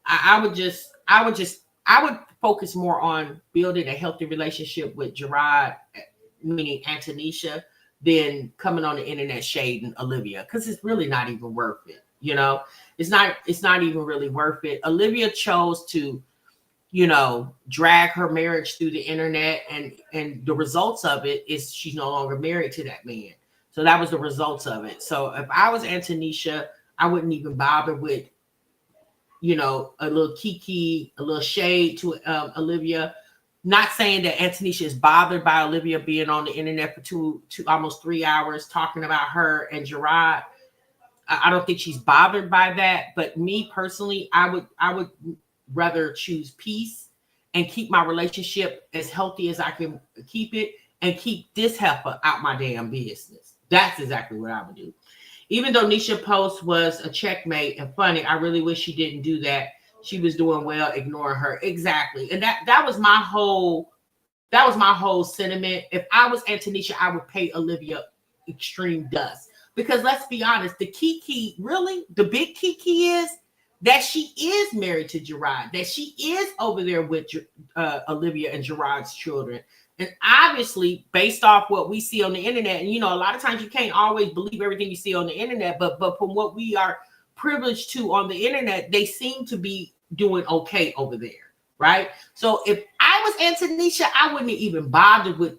Speaker 3: I would focus more on building a healthy relationship with Gerard, meaning Antonisha, than coming on the internet shading Olivia, because it's really not even worth it. It's not even really worth it. Olivia chose to, drag her marriage through the internet, and the results of it is she's no longer married to that man. So that was the results of it. So if I was Antonisha, I wouldn't even bother with you know, a little kiki, a little shade to Olivia. Not saying that Antonisha is bothered by Olivia being on the internet for two almost 3 hours talking about her and Gerard. I don't think she's bothered by that. But me personally, I would rather choose peace and keep my relationship as healthy as I can keep it, and keep this heifer out my damn business. That's exactly what I would do. Even though Nisha post was a checkmate and funny, I really wish she didn't do that. She was doing well, ignoring her. Exactly. And that was my whole sentiment. If I was Antonisha, I would pay Olivia extreme dust. Because let's be honest, the kiki, really, the big kiki is that she is married to Gerard, that she is over there with Olivia and Gerard's children. And obviously, based off what we see on the internet, and you know, a lot of times you can't always believe everything you see on the internet, but from what we are privileged to on the internet, they seem to be doing okay over there, right? So if I was Antonisha, I wouldn't even bother with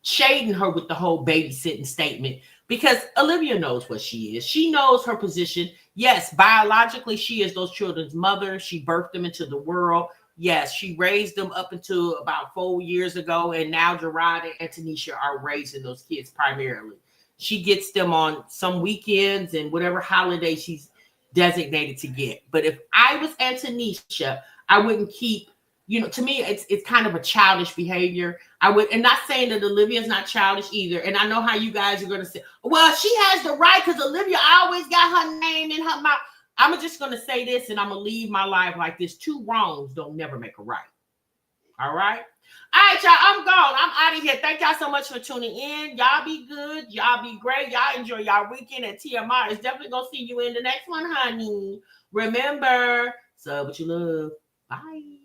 Speaker 3: shading her with the whole babysitting statement, because Olivia knows what she is. She knows her position. Yes, biologically, she is those children's mother. She birthed them into the world. Yes, she raised them up until about 4 years ago, and now Gerard and Antonisha are raising those kids primarily. She gets them on some weekends and whatever holiday she's designated to get. But if I was Antonisha, I wouldn't keep, you know, to me, it's kind of a childish behavior. I would, and not saying that Olivia's not childish either. And I know how you guys are going to say, well, she has the right because Olivia always got her name in her mouth. I'm just going to say this, and I'm going to leave my life like this. 2 wrongs don't never make a right. All right? All right, y'all, I'm gone. I'm out of here. Thank y'all so much for tuning in. Y'all be good. Y'all be great. Y'all enjoy y'all weekend, and TMR is definitely going to see you in the next one, honey. Remember, sub what you love. Bye.